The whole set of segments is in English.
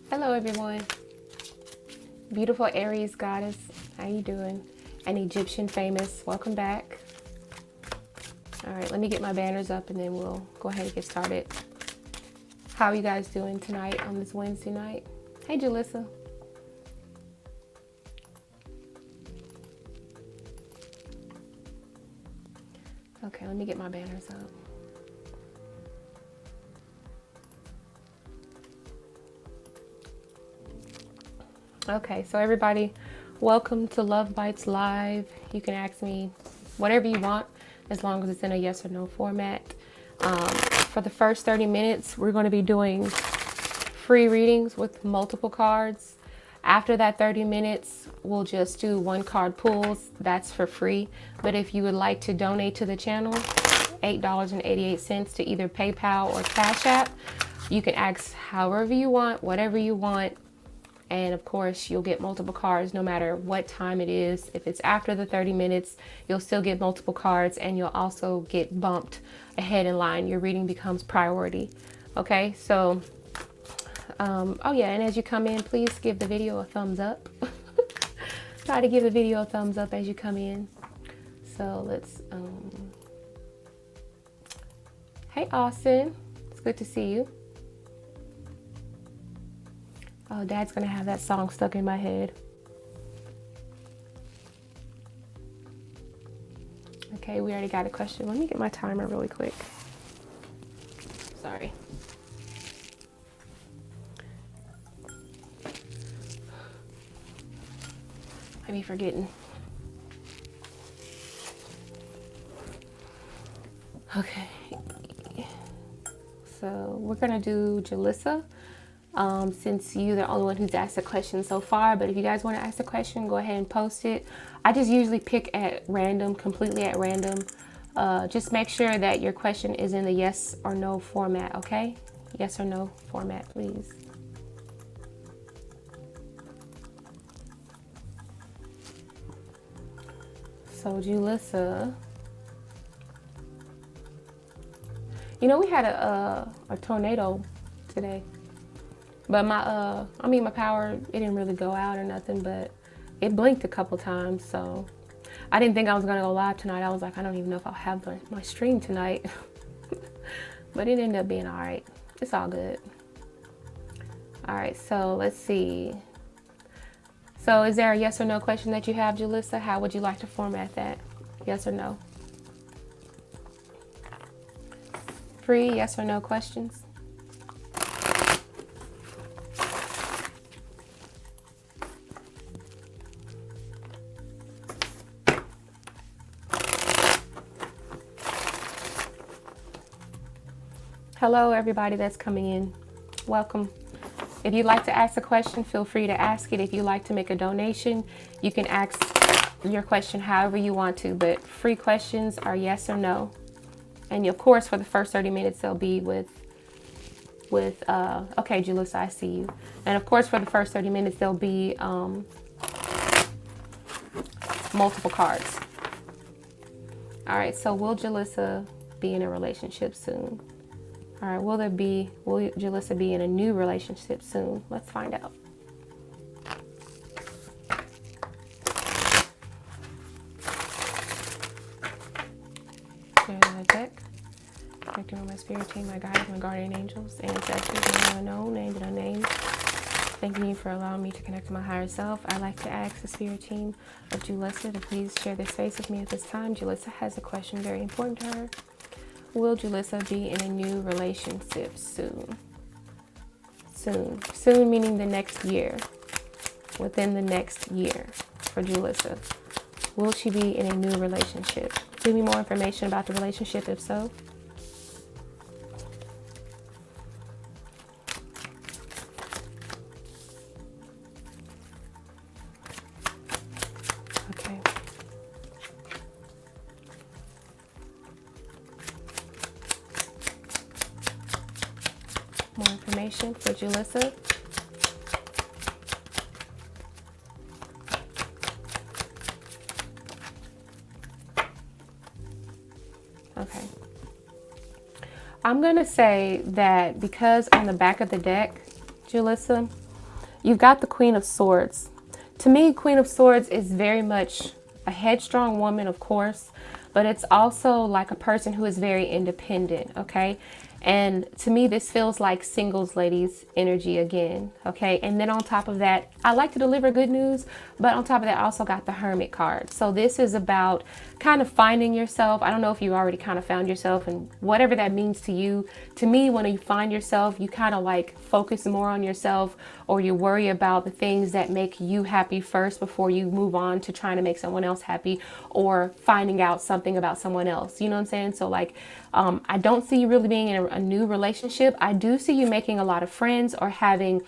Hello everyone. Beautiful Aries goddess. How you doing? An Egyptian famous. Welcome back. All right, let me get my banners up and then we'll go ahead and get started. How are you guys doing tonight on this Wednesday night? Hey Jalissa. Okay, let me get my banners up. Okay, so everybody, welcome to Love Bytes Live. You can ask me whatever you want as long as it's in a yes or no format. For the first 30 minutes, we're going to be doing free readings with multiple cards. After that 30 minutes, we'll just do one card pulls. That's for free. But if you would like to donate to the channel, $8.88 to either PayPal or Cash App, you can ask however you want, whatever you want. And of course, you'll get multiple cards no matter what time it is. If it's after the 30 minutes, you'll still get multiple cards and you'll also get bumped ahead in line. Your reading becomes priority. Okay, so, oh yeah, and as you come in, please give the video a thumbs up. Try to give the video a thumbs up as you come in. So let's, hey Austin, it's good to see you. Oh, Dad's gonna have that song stuck in my head. Okay, we already got a question. Let me get my timer really quick. Sorry. I be forgetting. Okay. So we're gonna do Jalissa. Since you're the only one who's asked a question so far, but if you guys want to ask a question, go ahead and post it. I just usually pick at random, completely at random. Just make sure that your question is in the yes or no format, okay? Yes or no format, please. So Jalissa, you know, we had a tornado today. But my power, it didn't really go out or nothing, but it blinked a couple times. So I didn't think I was gonna go live tonight. I was like, I don't even know if I'll have my stream tonight. But it ended up being all right. It's all good. All right, so let's see. So is there a yes or no question that you have, Jalissa? How would you like to format that? Yes or no? Free yes or no questions? Hello, everybody that's coming in. Welcome. If you'd like to ask a question, feel free to ask it. If you'd like to make a donation, you can ask your question however you want to, but free questions are yes or no. And of course, for the first 30 minutes, they'll be with okay, Jalissa, I see you. And of course, for the first 30 minutes, there'll be multiple cards. All right, so will Jalissa be in a relationship soon? All right, will Jalissa be in a new relationship soon? Let's find out. Clear the deck. Connecting with my spirit team, my guides, my guardian angels, ancestors, unknown, named and unnamed. Thanking you for allowing me to connect to my higher self. I'd like to ask the spirit team of Jalissa to please share their space with me at this time. Jalissa has a question very important to her. Will Jalissa be in a new relationship soon? Soon. Soon meaning the next year. Within the next year for Jalissa. Will she be in a new relationship? Give me more information about the relationship if so. Okay. More information for Jalissa. Okay. I'm going to say that because on the back of the deck, Jalissa, you've got the Queen of Swords. To me, Queen of Swords is very much a headstrong woman, of course, but it's also like a person who is very independent, okay? And to me, this feels like singles ladies energy again, okay? And then on top of that, I like to deliver good news, but on top of that, I also got the Hermit card. So this is about kind of finding yourself. I don't know if you already kind of found yourself and whatever that means to you. To me, when you find yourself, you kind of like focus more on yourself, or you worry about the things that make you happy first before you move on to trying to make someone else happy or finding out something about someone else. You know what I'm saying? So like, I don't see you really being in a new relationship. I do see you making a lot of friends or having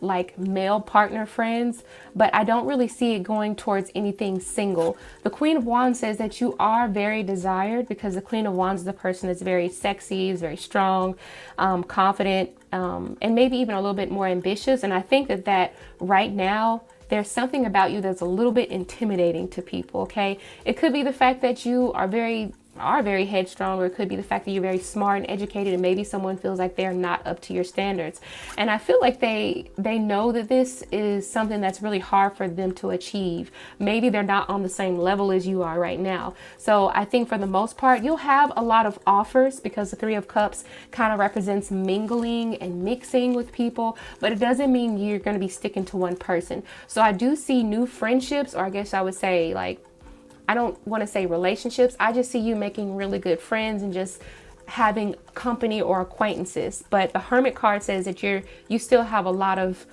like male partner friends, but I don't really see it going towards anything single. The Queen of Wands says that you are very desired, because the Queen of Wands is the person that's very sexy, is very strong, confident, and maybe even a little bit more ambitious. And I think that right now, there's something about you that's a little bit intimidating to people, okay? It could be the fact that you are very headstrong, or it could be the fact that you're very smart and educated, and maybe someone feels like they're not up to your standards. And I feel like they know that this is something that's really hard for them to achieve. Maybe they're not on the same level as you are right now. So I think for the most part, you'll have a lot of offers, because the Three of Cups kind of represents mingling and mixing with people, but it doesn't mean you're going to be sticking to one person. So I do see new friendships, or I guess I would say, like, I don't want to say relationships. I just see you making really good friends and just having company or acquaintances. But the Hermit card says that you still have a lot of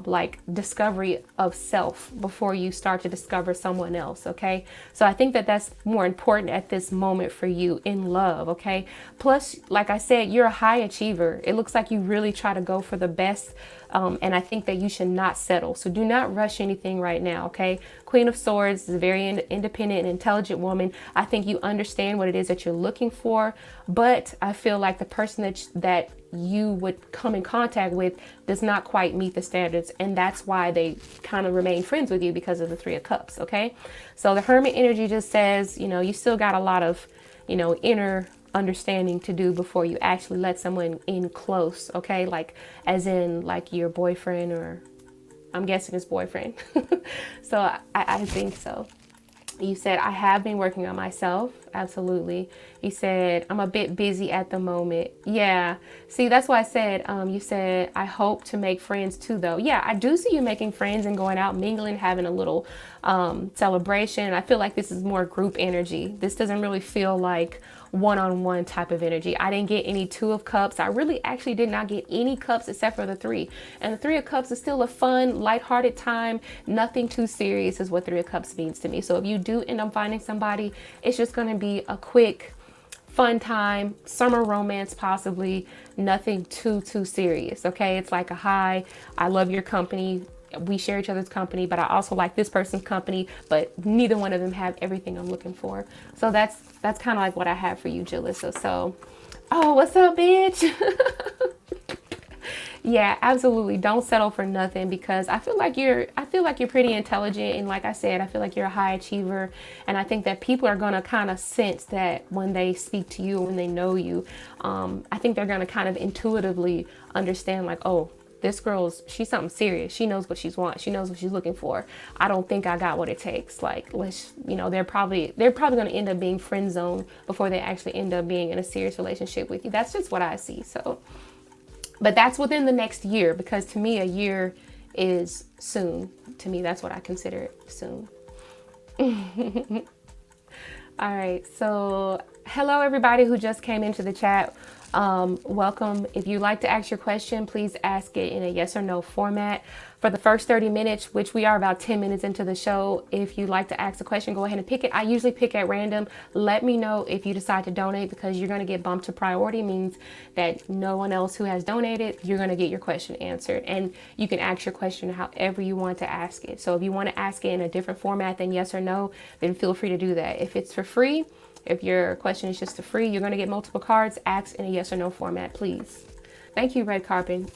like discovery of self before you start to discover someone else. Okay. So I think that that's more important at this moment for you in love. Okay. Plus, like I said, you're a high achiever. It looks like you really try to go for the best. And I think that you should not settle. So do not rush anything right now. Okay. Queen of Swords is a very independent and intelligent woman. I think you understand what it is that you're looking for, but I feel like the person that you would come in contact with does not quite meet the standards, and that's why they kind of remain friends with you, because of the Three of Cups. Okay, so the Hermit energy just says, you know, you still got a lot of, you know, inner understanding to do before you actually let someone in close. Okay, like as in like your boyfriend, or I'm guessing it's boyfriend. So I think so. You said, I have been working on myself. Absolutely. You said, I'm a bit busy at the moment. Yeah. See, that's why I said, you said, I hope to make friends too, though. Yeah, I do see you making friends and going out, mingling, having a little celebration. I feel like this is more group energy. This doesn't really feel like one-on-one type of energy. I didn't get any Two of Cups. I really actually did not get any cups except for the Three. And the Three of Cups is still a fun, lighthearted time. Nothing too serious is what Three of Cups means to me. So if you do end up finding somebody, it's just going to be a quick, fun time, summer romance possibly, nothing too serious. Okay, it's like a hi, I love your company, we share each other's company, but I also like this person's company, but neither one of them have everything I'm looking for. So that's kind of like what I have for you, Jalissa. So, oh, what's up, bitch? Yeah, absolutely. Don't settle for nothing, because I feel like you're pretty intelligent. And like I said, I feel like you're a high achiever. And I think that people are going to kind of sense that when they speak to you, when they know you. I think they're going to kind of intuitively understand, like, oh, this she's something serious. She knows what she wants. She knows what she's looking for. I don't think I got what it takes. Like, let's, you know, they're probably going to end up being friend zone before they actually end up being in a serious relationship with you. That's just what I see. So, but that's within the next year, because to me, a year is soon. To me, that's what I consider it, soon. All right. So hello, everybody who just came into the chat. Welcome. If you'd like to ask your question, please ask it in a yes or no format. For the first 30 minutes, which we are about 10 minutes into the show, if you'd like to ask a question, go ahead and pick it. I usually pick at random. Let me know if you decide to donate, because you're going to get bumped to priority. Means that no one else who has donated, you're going to get your question answered. And you can ask your question however you want to ask it. So if you want to ask it in a different format than yes or no, then feel free to do that. If it's for free, if your question is just for free, you're going to get multiple cards. Ask in a yes or no format, please. Thank you, Red Carpet,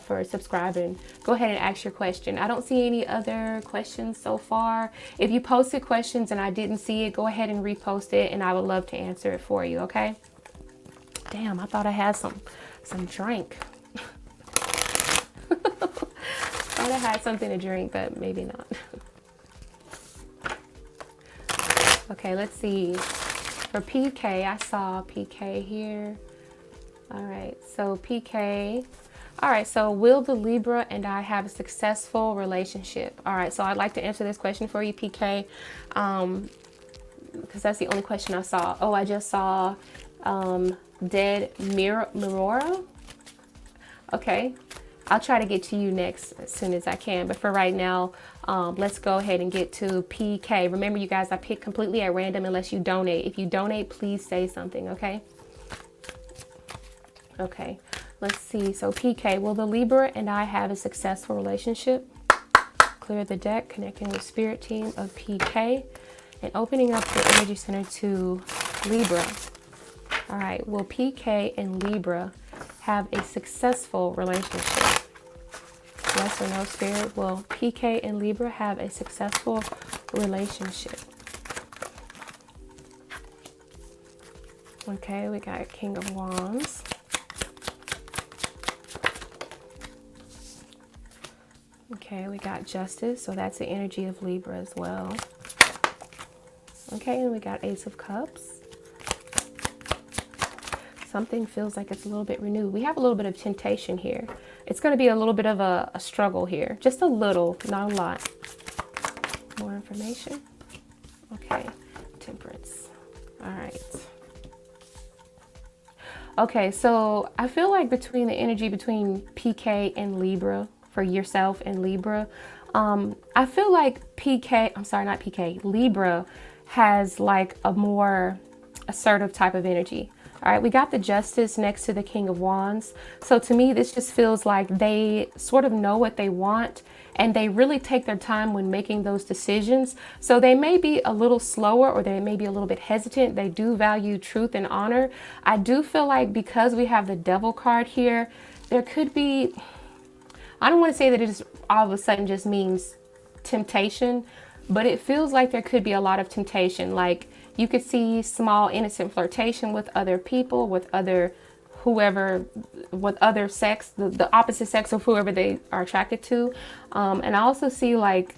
for subscribing. Go ahead and ask your question. I don't see any other questions so far. If you posted questions and I didn't see it, go ahead and repost it, and I would love to answer it for you, okay? Damn, I thought I had some drink. Thought I had something to drink, but maybe not. Okay, let's see. For PK, I saw PK here. All right, so PK. All right, so will the Libra and I have a successful relationship? All right, so I'd like to answer this question for you, PK, because that's the only question I saw. Oh, I just saw Dead Mirora. Okay, I'll try to get to you next as soon as I can. But for right now, let's go ahead and get to PK. Remember, you guys, I pick completely at random unless you donate. If you donate, please say something, okay? Okay, let's see. So PK, will the Libra and I have a successful relationship? Clear the deck, connecting with spirit team of PK and opening up the energy center to Libra. All right, will PK and Libra have a successful relationship? Yes or no, Spirit? Will PK and Libra have a successful relationship? Okay, we got King of Wands. Okay, we got Justice, so that's the energy of Libra as well. Okay, and we got Ace of Cups. Something feels like it's a little bit renewed. We have a little bit of temptation here. It's going to be a little bit of a struggle here. Just a little, not a lot. More information. Okay, Temperance. All right. Okay, so I feel like between the energy between PK and Libra, for yourself and Libra, I feel like PK, I'm sorry, not PK, Libra has like a more assertive type of energy. All right, we got the Justice next to the King of Wands. So to me, this just feels like they sort of know what they want and they really take their time when making those decisions. So they may be a little slower or they may be a little bit hesitant. They do value truth and honor. I do feel like because we have the Devil card here, there could be, I don't want to say that it just all of a sudden just means temptation, but it feels like there could be a lot of temptation. Like you could see small innocent flirtation with other people, with other whoever, with other sex, the opposite sex of whoever they are attracted to. And I also see like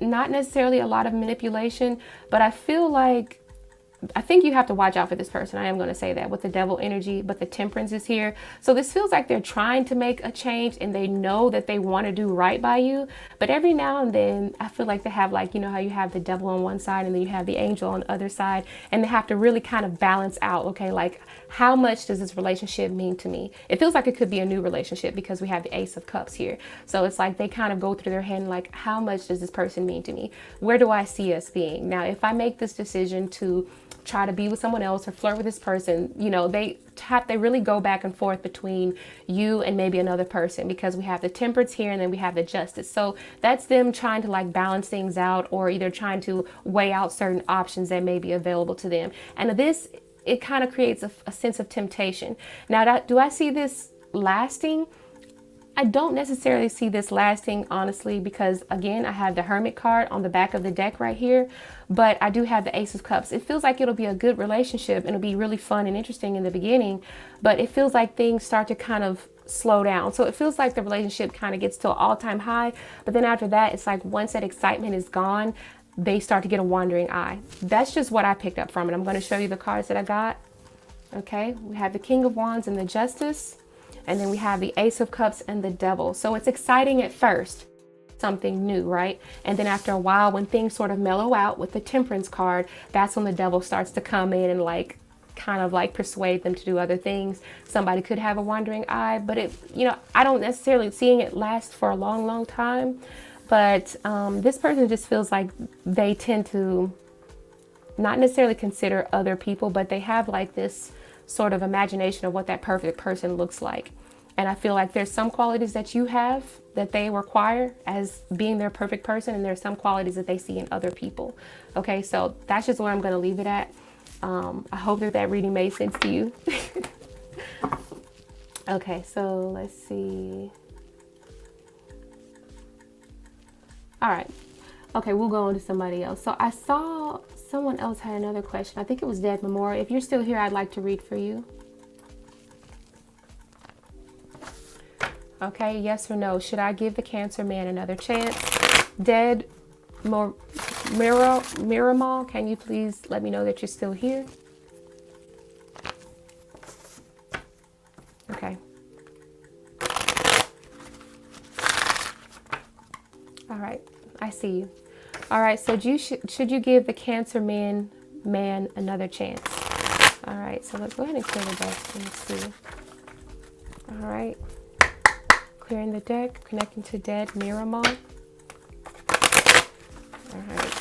not necessarily a lot of manipulation, but I feel like I think you have to watch out for this person. I am going to say that with the Devil energy, but the Temperance is here. So this feels like they're trying to make a change and they know that they want to do right by you. But every now and then I feel like they have like, you know how you have the Devil on one side and then you have the Angel on the other side, and they have to really kind of balance out. Okay, like how much does this relationship mean to me? It feels like it could be a new relationship because we have the Ace of Cups here. So it's like they kind of go through their head like, how much does this person mean to me? Where do I see us being? Now, if I make this decision to try to be with someone else or flirt with this person, you know, they really go back and forth between you and maybe another person, because we have the Temperance here and then we have the Justice. So that's them trying to like balance things out or either trying to weigh out certain options that may be available to them. And this, it kind of creates a sense of temptation. Now, do I see this lasting? I don't necessarily see this lasting, honestly, because again, I have the Hermit card on the back of the deck right here, but I do have the Ace of Cups. It feels like it'll be a good relationship and it'll be really fun and interesting in the beginning, but it feels like things start to kind of slow down. So it feels like the relationship kind of gets to an all-time high, but then after that, it's like once that excitement is gone, they start to get a wandering eye. That's just what I picked up from it. I'm going to show you the cards that I got. Okay, we have the King of Wands and the Justice. And then we have the Ace of Cups and the Devil. So it's exciting at first, something new, right? And then after a while, when things sort of mellow out with the Temperance card, that's when the Devil starts to come in and like kind of like persuade them to do other things. Somebody could have a wandering eye, but it, you know, I don't necessarily seeing it last for a long, long time. But this person just feels like they tend to not necessarily consider other people, but they have like this sort of imagination of what that perfect person looks like. And I feel like there's some qualities that you have that they require as being their perfect person, and there's some qualities that they see in other people. Okay, so that's just where I'm going to leave it at. I hope that reading made sense to you. Okay, so let's see. All right. Okay, we'll go on to somebody else. So I saw someone else had another question. I think it was Dead Memorial. If you're still here, I'd like to read for you. Okay, yes or no? Should I give the Cancer man another chance? Dead Miramol, can you please let me know that you're still here? Okay. All right, I see you. All right, so should you give the Cancer man another chance? All right, so let's go ahead and clear the deck. Let's see. All right, clearing the deck, connecting to dead Miramol. All right.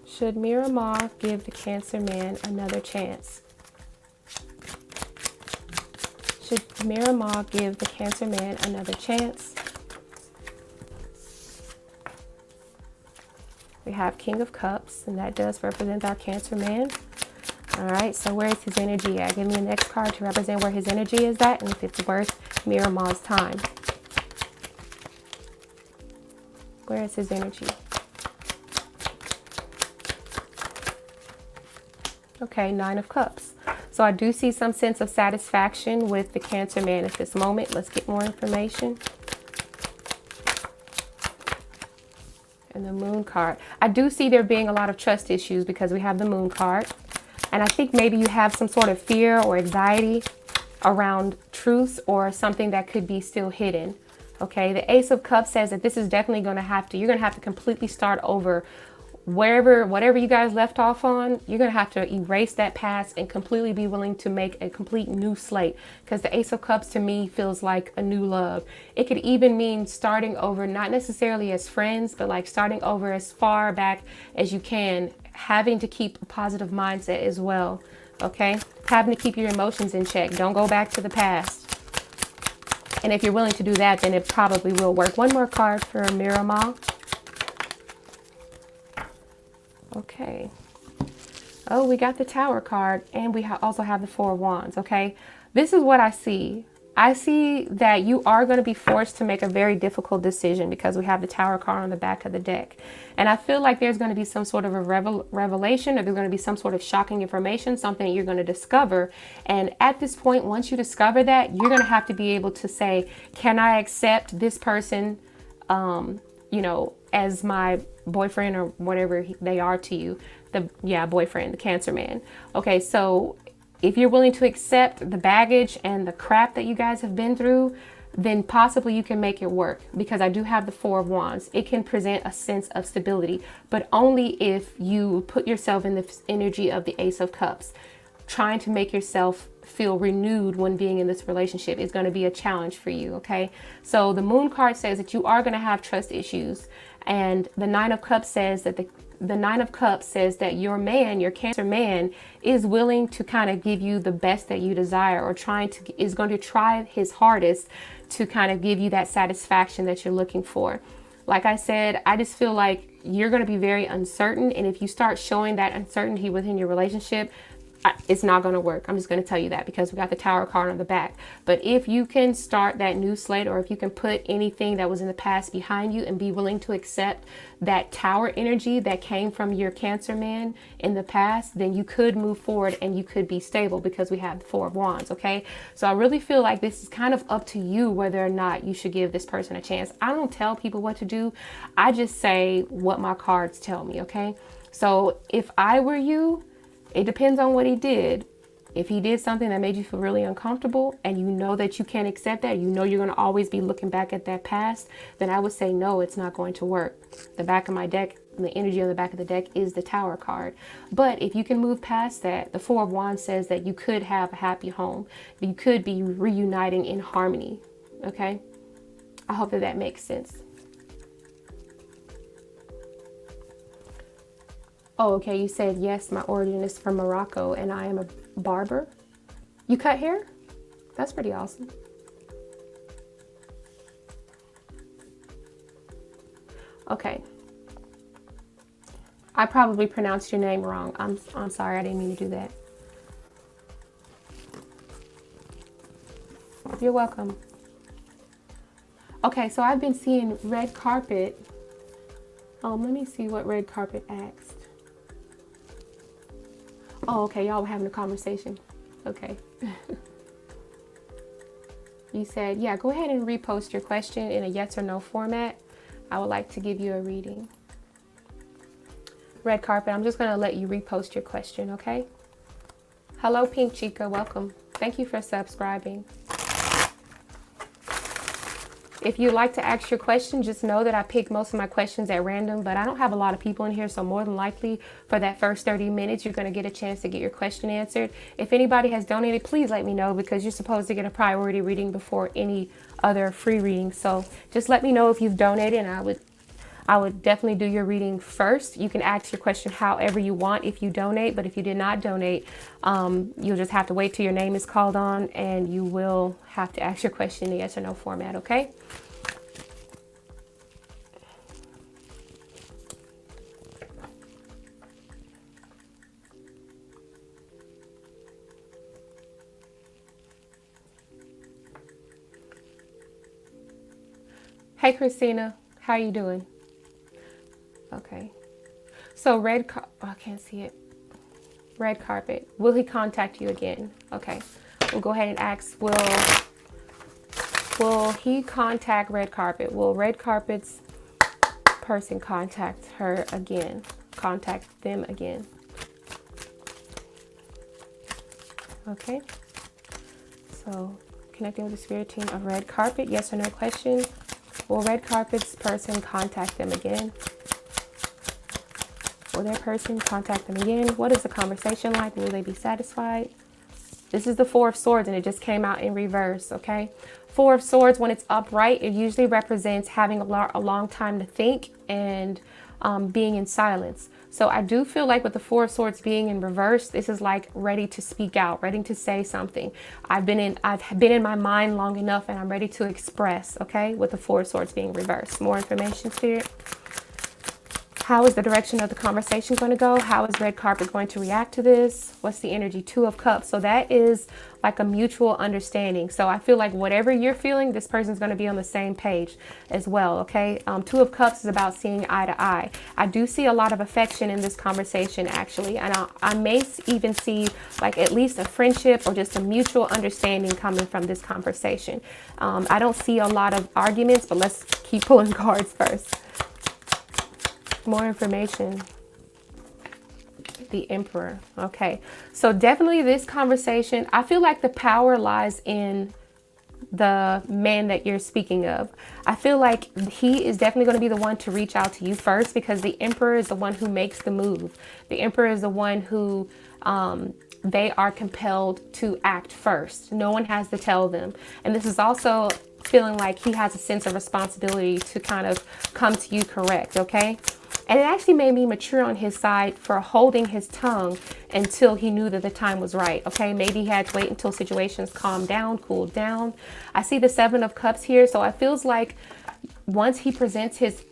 Should Miramol give the Cancer man another chance? Should Miramol give the Cancer man another chance? We have King of Cups, and that does represent our Cancer man. All right, so where is his energy at? Give me the next card to represent where his energy is at and if it's worth Miramol's time. Where is his energy? Okay, Nine of Cups. So I do see some sense of satisfaction with the Cancer man at this moment. Let's get more information. And the Moon card. I do see there being a lot of trust issues because we have the Moon card. And I think maybe you have some sort of fear or anxiety around truth or something that could be still hidden. Okay, the Ace of Cups says that this is definitely going to have to, you're going to have to completely start over. Whatever you guys left off on, you're going to have to erase that past and completely be willing to make a complete new slate. Because the Ace of Cups to me feels like a new love. It could even mean starting over, not necessarily as friends, but like starting over as far back as you can, having to keep a positive mindset as well. Okay, having to keep your emotions in check. Don't go back to the past. And if you're willing to do that, then it probably will work. One more card for Miramol. Okay. Oh, we got the Tower card, and we also have the Four of Wands. Okay. This is what I see. I see that you are going to be forced to make a very difficult decision because we have the Tower card on the back of the deck. And I feel like there's going to be some sort of a revelation, or there's going to be some sort of shocking information, something you're going to discover. And at this point, once you discover that, you're going to have to be able to say, can I accept this person, you know, as my boyfriend or whatever they are to you? Boyfriend, the Cancer man. Okay, so if you're willing to accept the baggage and the crap that you guys have been through, then possibly you can make it work, because I do have the Four of Wands. It can present a sense of stability, but only if you put yourself in the energy of the Ace of Cups. Trying to make yourself feel renewed when being in this relationship is going to be a challenge for you. Okay, so the Moon card says that you are going to have trust issues, and the Nine of Cups says that the Nine of Cups says that your man, your Cancer man, is willing to kind of give you the best that you desire, or is going to try his hardest to kind of give you that satisfaction that you're looking for. Like I said, I just feel like you're going to be very uncertain, and if you start showing that uncertainty within your relationship, it's not going to work. I'm just going to tell you that, because we got the Tower card on the back. But if you can start that new slate, or if you can put anything that was in the past behind you and be willing to accept that Tower energy that came from your Cancer man in the past, then you could move forward and you could be stable, because we have the Four of Wands. Okay, so I really feel like this is kind of up to you whether or not you should give this person a chance. I don't tell people what to do. I just say what my cards tell me. Okay, so if I were you, it depends on what he did. If he did something that made you feel really uncomfortable, and you know that you can't accept that, you know you're going to always be looking back at that past, then I would say, no, it's not going to work. The back of my deck, the energy on the back of the deck is the Tower card. But if you can move past that, the Four of Wands says that you could have a happy home. You could be reuniting in harmony. Okay? I hope that makes sense. Oh, okay, you said, yes, my origin is from Morocco and I am a barber. You cut hair? That's pretty awesome. Okay. I probably pronounced your name wrong. I'm sorry, I didn't mean to do that. You're welcome. Okay, so I've been seeing red carpet. Let me see what red carpet asked. Oh, okay, y'all were having a conversation. Okay. You said, yeah, go ahead and repost your question in a yes or no format. I would like to give you a reading. Red carpet, I'm just going to let you repost your question, okay? Hello, Pink Chica, welcome. Thank you for subscribing. If you'd like to ask your question, just know that I pick most of my questions at random, but I don't have a lot of people in here, so more than likely for that first 30 minutes, you're going to get a chance to get your question answered. If anybody has donated, please let me know, because you're supposed to get a priority reading before any other free reading. So just let me know if you've donated, and I would definitely do your reading first. You can ask your question however you want if you donate, but if you did not donate, you'll just have to wait till your name is called on, and you will have to ask your question in a yes or no format, okay? Hey, Christina, how you doing? Okay. So I can't see it. Red carpet. Will he contact you again? Okay. We'll go ahead and ask, will he contact red carpet? Will red carpet's person contact her again? Contact them again? Okay. So connecting with the spirit team of red carpet. Yes or no question. Will red carpet's person contact them again? Will their person contact them again? What is the conversation like? Will they be satisfied? This is the Four of Swords, and it just came out in reverse, okay? Four of Swords, when it's upright, it usually represents having a long time to think and being in silence. So I do feel like with the Four of Swords being in reverse, this is like ready to speak out, ready to say something. I've been in my mind long enough, and I'm ready to express, okay? With the Four of Swords being reversed. More information, Spirit. How is the direction of the conversation going to go? How is red carpet going to react to this? What's the energy? Two of Cups. So that is like a mutual understanding. So I feel like whatever you're feeling, this person's going to be on the same page as well. Okay. Two of Cups is about seeing eye to eye. I do see a lot of affection in this conversation, actually. And I may even see like at least a friendship or just a mutual understanding coming from this conversation. I don't see a lot of arguments, but let's keep pulling cards first. More information. The Emperor. Okay. So definitely this conversation, I feel like the power lies in the man that you're speaking of. I feel like he is definitely going to be the one to reach out to you first, because the Emperor is the one who makes the move. The Emperor is the one who they are compelled to act first. No one has to tell them. And this is also feeling like he has a sense of responsibility to kind of come to you correct. Okay. And it actually made me mature on his side for holding his tongue until he knew that the time was right. Okay, maybe he had to wait until situations calmed down, cooled down. I see the Seven of Cups here. So it feels like once he presents his,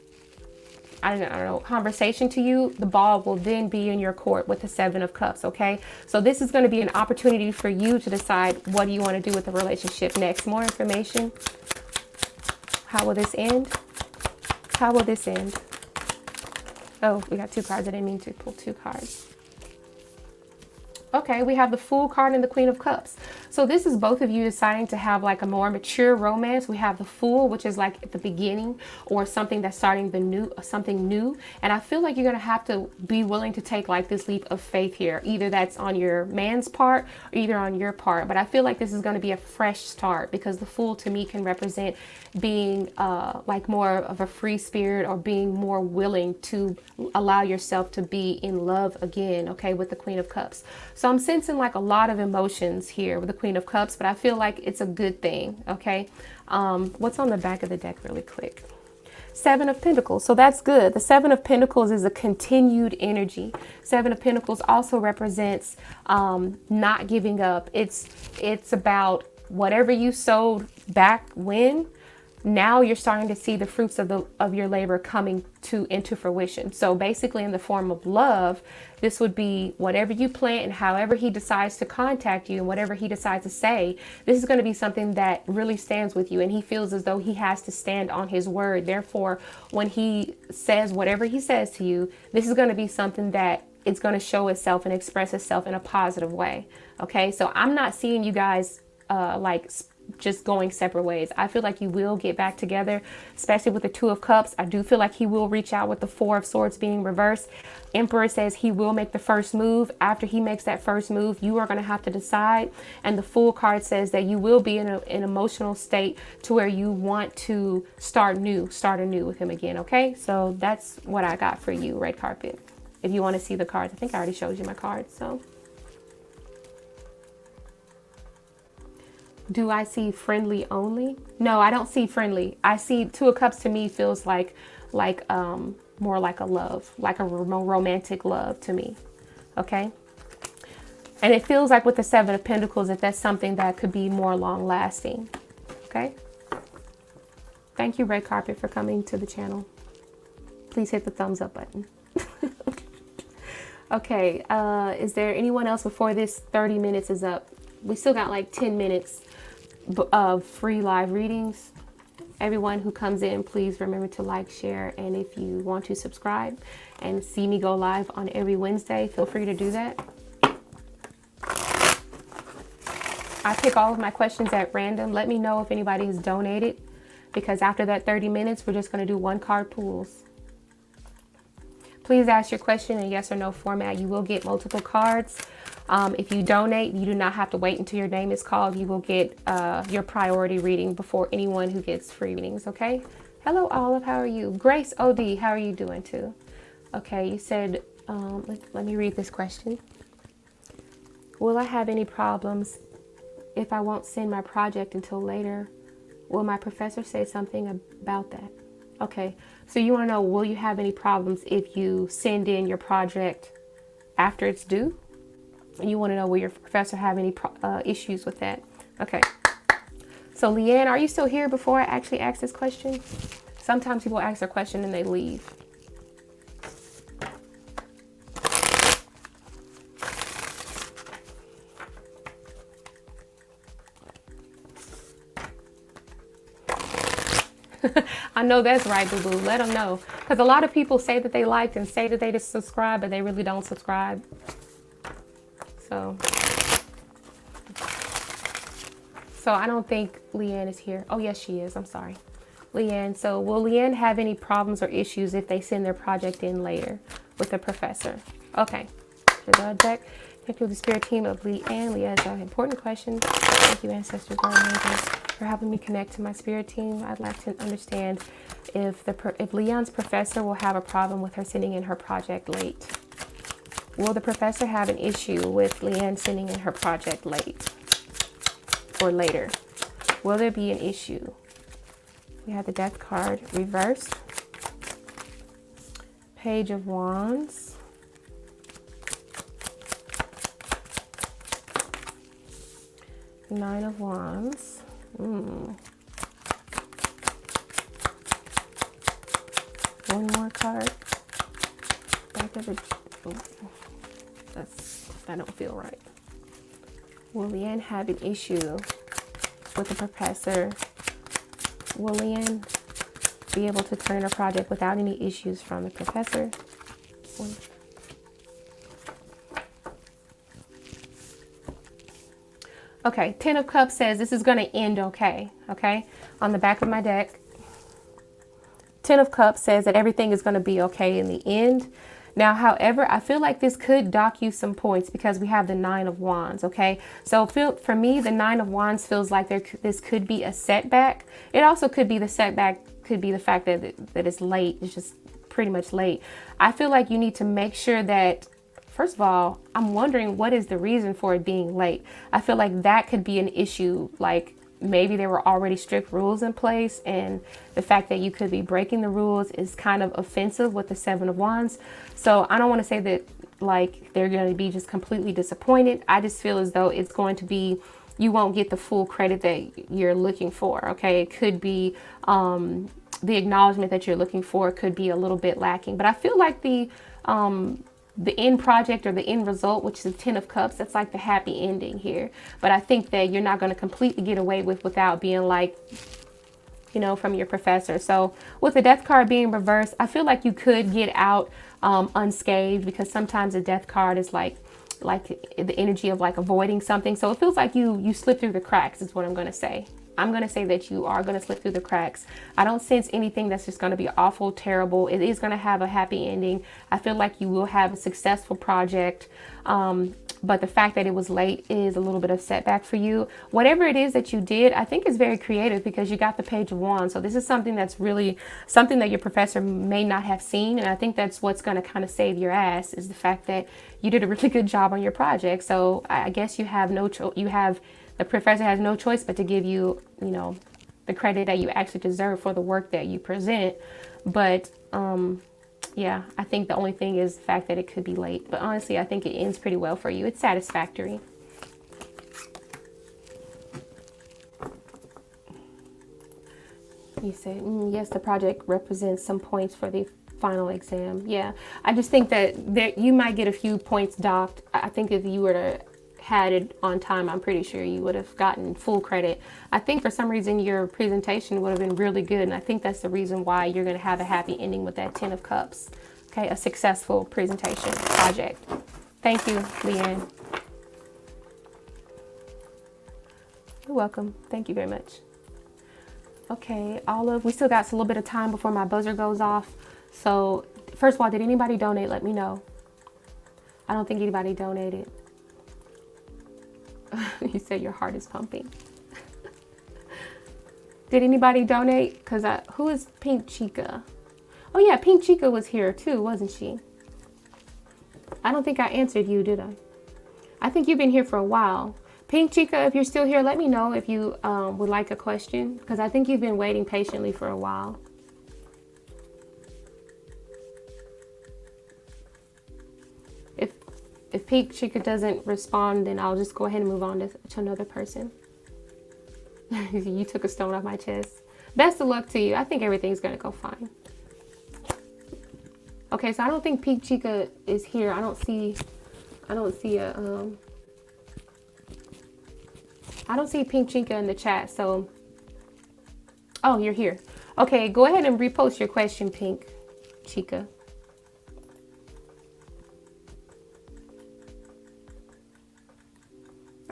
I don't know, conversation to you, the ball will then be in your court with the Seven of Cups. Okay, so this is going to be an opportunity for you to decide what do you want to do with the relationship next. More information. How will this end? How will this end? Oh, we got two cards. I didn't mean to pull two cards. Okay, we have the Fool card and the Queen of Cups. So this is both of you deciding to have like a more mature romance. We have the Fool, which is like at the beginning, or something that's starting something new. And I feel like you're going to have to be willing to take like this leap of faith here. Either that's on your man's part or either on your part. But I feel like this is going to be a fresh start, because the Fool to me can represent being like more of a free spirit, or being more willing to allow yourself to be in love again. Okay, with the Queen of Cups. So I'm sensing like a lot of emotions here with the Queen of Cups, but I feel like it's a good thing. Okay. What's on the back of the deck really quick? Seven of Pentacles. So that's good. The Seven of Pentacles is a continued energy. Seven of Pentacles also represents not giving up. It's about whatever you sowed back when. Now you're starting to see the fruits of your labor coming into fruition. So basically in the form of love, this would be whatever you plant, and however he decides to contact you and whatever he decides to say, this is going to be something that really stands with you. And he feels as though he has to stand on his word. Therefore, when he says whatever he says to you, this is going to be something that it's going to show itself and express itself in a positive way. Okay. So I'm not seeing you guys like just going separate ways. I feel like you will get back together, especially with the Two of Cups. I do feel like he will reach out with the Four of Swords being reversed. Emperor says he will make the first move. After he makes that first move, you are going to have to decide. And the Fool card says that you will be in an emotional state to where you want to start anew with him again. Okay, so that's what I got for you, red carpet. If you want to see the cards, I think I already showed you my cards. So, do I see friendly only? No, I don't see friendly. I see Two of Cups to me feels like more like a love, like a romantic love to me. Okay. And it feels like with the Seven of Pentacles that that's something that could be more long lasting. Okay. Thank you, red carpet, for coming to the channel. Please hit the thumbs up button. Okay. Is there anyone else before this 30 minutes is up? We still got like 10 minutes of free live readings. Everyone who comes in, please remember to like, share, and if you want to subscribe and see me go live on every Wednesday, feel free to do that. I pick all of my questions at random. Let me know if anybody has donated, because after that 30 minutes, we're just going to do one card pools. Please ask your question in yes or no format. You will get multiple cards. If you donate, you do not have to wait until your name is called. You will get your priority reading before anyone who gets free readings, okay? Hello, Olive. How are you? Grace OD, how are you doing too? Okay, you said, let me read this question. Will I have any problems if I won't send my project until later? Will my professor say something about that? Okay, so you want to know, will you have any problems if you send in your project after it's due? You want to know, will your professor have any issues with that? Okay. So Leanne, are you still here before I actually ask this question? Sometimes people ask their question and they leave. I know that's right, boo-boo. Let them know. Because a lot of people say that they liked and say that they just subscribe, but they really don't subscribe. So I don't think Leanne is here. Oh, yes, she is. I'm sorry. Leanne. So will Leanne have any problems or issues if they send their project in later with the professor? Okay. Deck. Thank you, the spirit team of Leanne. Leanne's important question. Thank you, ancestors, guardian angels, for helping me connect to my spirit team. I'd like to understand if Leanne's professor will have a problem with her sending in her project late. Will the professor have an issue with Leanne sending in her project late or later? Will there be an issue? We have the Death card reversed. Page of Wands. Nine of Wands. One more card. Back of the... Oh. That don't feel right. Will Leanne have an issue with the professor? Will Leanne be able to turn in a project without any issues from the professor? Okay, Ten of Cups says this is going to end okay. Okay, on the back of my deck, Ten of Cups says that everything is going to be okay in the end. Now, however, I feel like this could dock you some points because we have the Nine of Wands, okay? So for me, the Nine of Wands feels like this could be a setback. It also could be the setback, could be the fact that it's late. It's just pretty much late. I feel like you need to make sure that, first of all, I'm wondering what is the reason for it being late. I feel like that could be an issue, like maybe there were already strict rules in place and the fact that you could be breaking the rules is kind of offensive with the Seven of Wands. So I don't want to say that like they're going to be just completely disappointed. I just feel as though it's going to be, you won't get the full credit that you're looking for. Okay. It could be the acknowledgement that you're looking for could be a little bit lacking, but I feel like the end project or the end result, which is the Ten of Cups, that's like the happy ending here. But I think that you're not going to completely get away without being like, you know, from your professor. So with the Death card being reversed, I feel like you could get out unscathed, because sometimes the Death card is like like the energy of like avoiding something. So it feels like you slip through the cracks is what I'm going to say. I'm going to say that you are going to slip through the cracks. I don't sense anything that's just going to be awful, terrible. It is going to have a happy ending. I feel like you will have a successful project. But the fact that it was late is a little bit of setback for you. Whatever it is that you did, I think is very creative because you got the Page of Wands. So this is something that's really something that your professor may not have seen. And I think that's what's going to kind of save your ass is the fact that you did a really good job on your project. So I guess you have no choice. The professor has no choice but to give you, you know, the credit that you actually deserve for the work that you present. But, yeah, I think the only thing is the fact that it could be late. But honestly, I think it ends pretty well for you. It's satisfactory. You said, yes, the project represents some points for the final exam. Yeah, I just think that you might get a few points docked. I think if you were to had it on time, I'm pretty sure you would have gotten full credit. I think for some reason your presentation would have been really good, and I think that's the reason why you're going to have a happy ending with that 10 of Cups. Okay, a successful presentation project. Thank you, Leanne. You're welcome. Thank you very much. Okay, Olive, we still got a little bit of time before my buzzer goes off. So first of all, did anybody donate? Let me know. I don't think anybody donated. You said your heart is pumping. Did anybody donate? Because who is Pink Chica? Oh yeah, Pink Chica was here too, wasn't she? I don't think I answered you, did I? I think you've been here for a while. Pink Chica, if you're still here, let me know if you would like a question, because I think you've been waiting patiently for a while. If Pink Chica doesn't respond, then I'll just go ahead and move on to another person. You took a stone off my chest. Best of luck to you. I think everything's going to go fine. Okay, so I don't think Pink Chica is here. I don't see Pink Chica in the chat. So, oh, you're here. Okay, go ahead and repost your question, Pink Chica.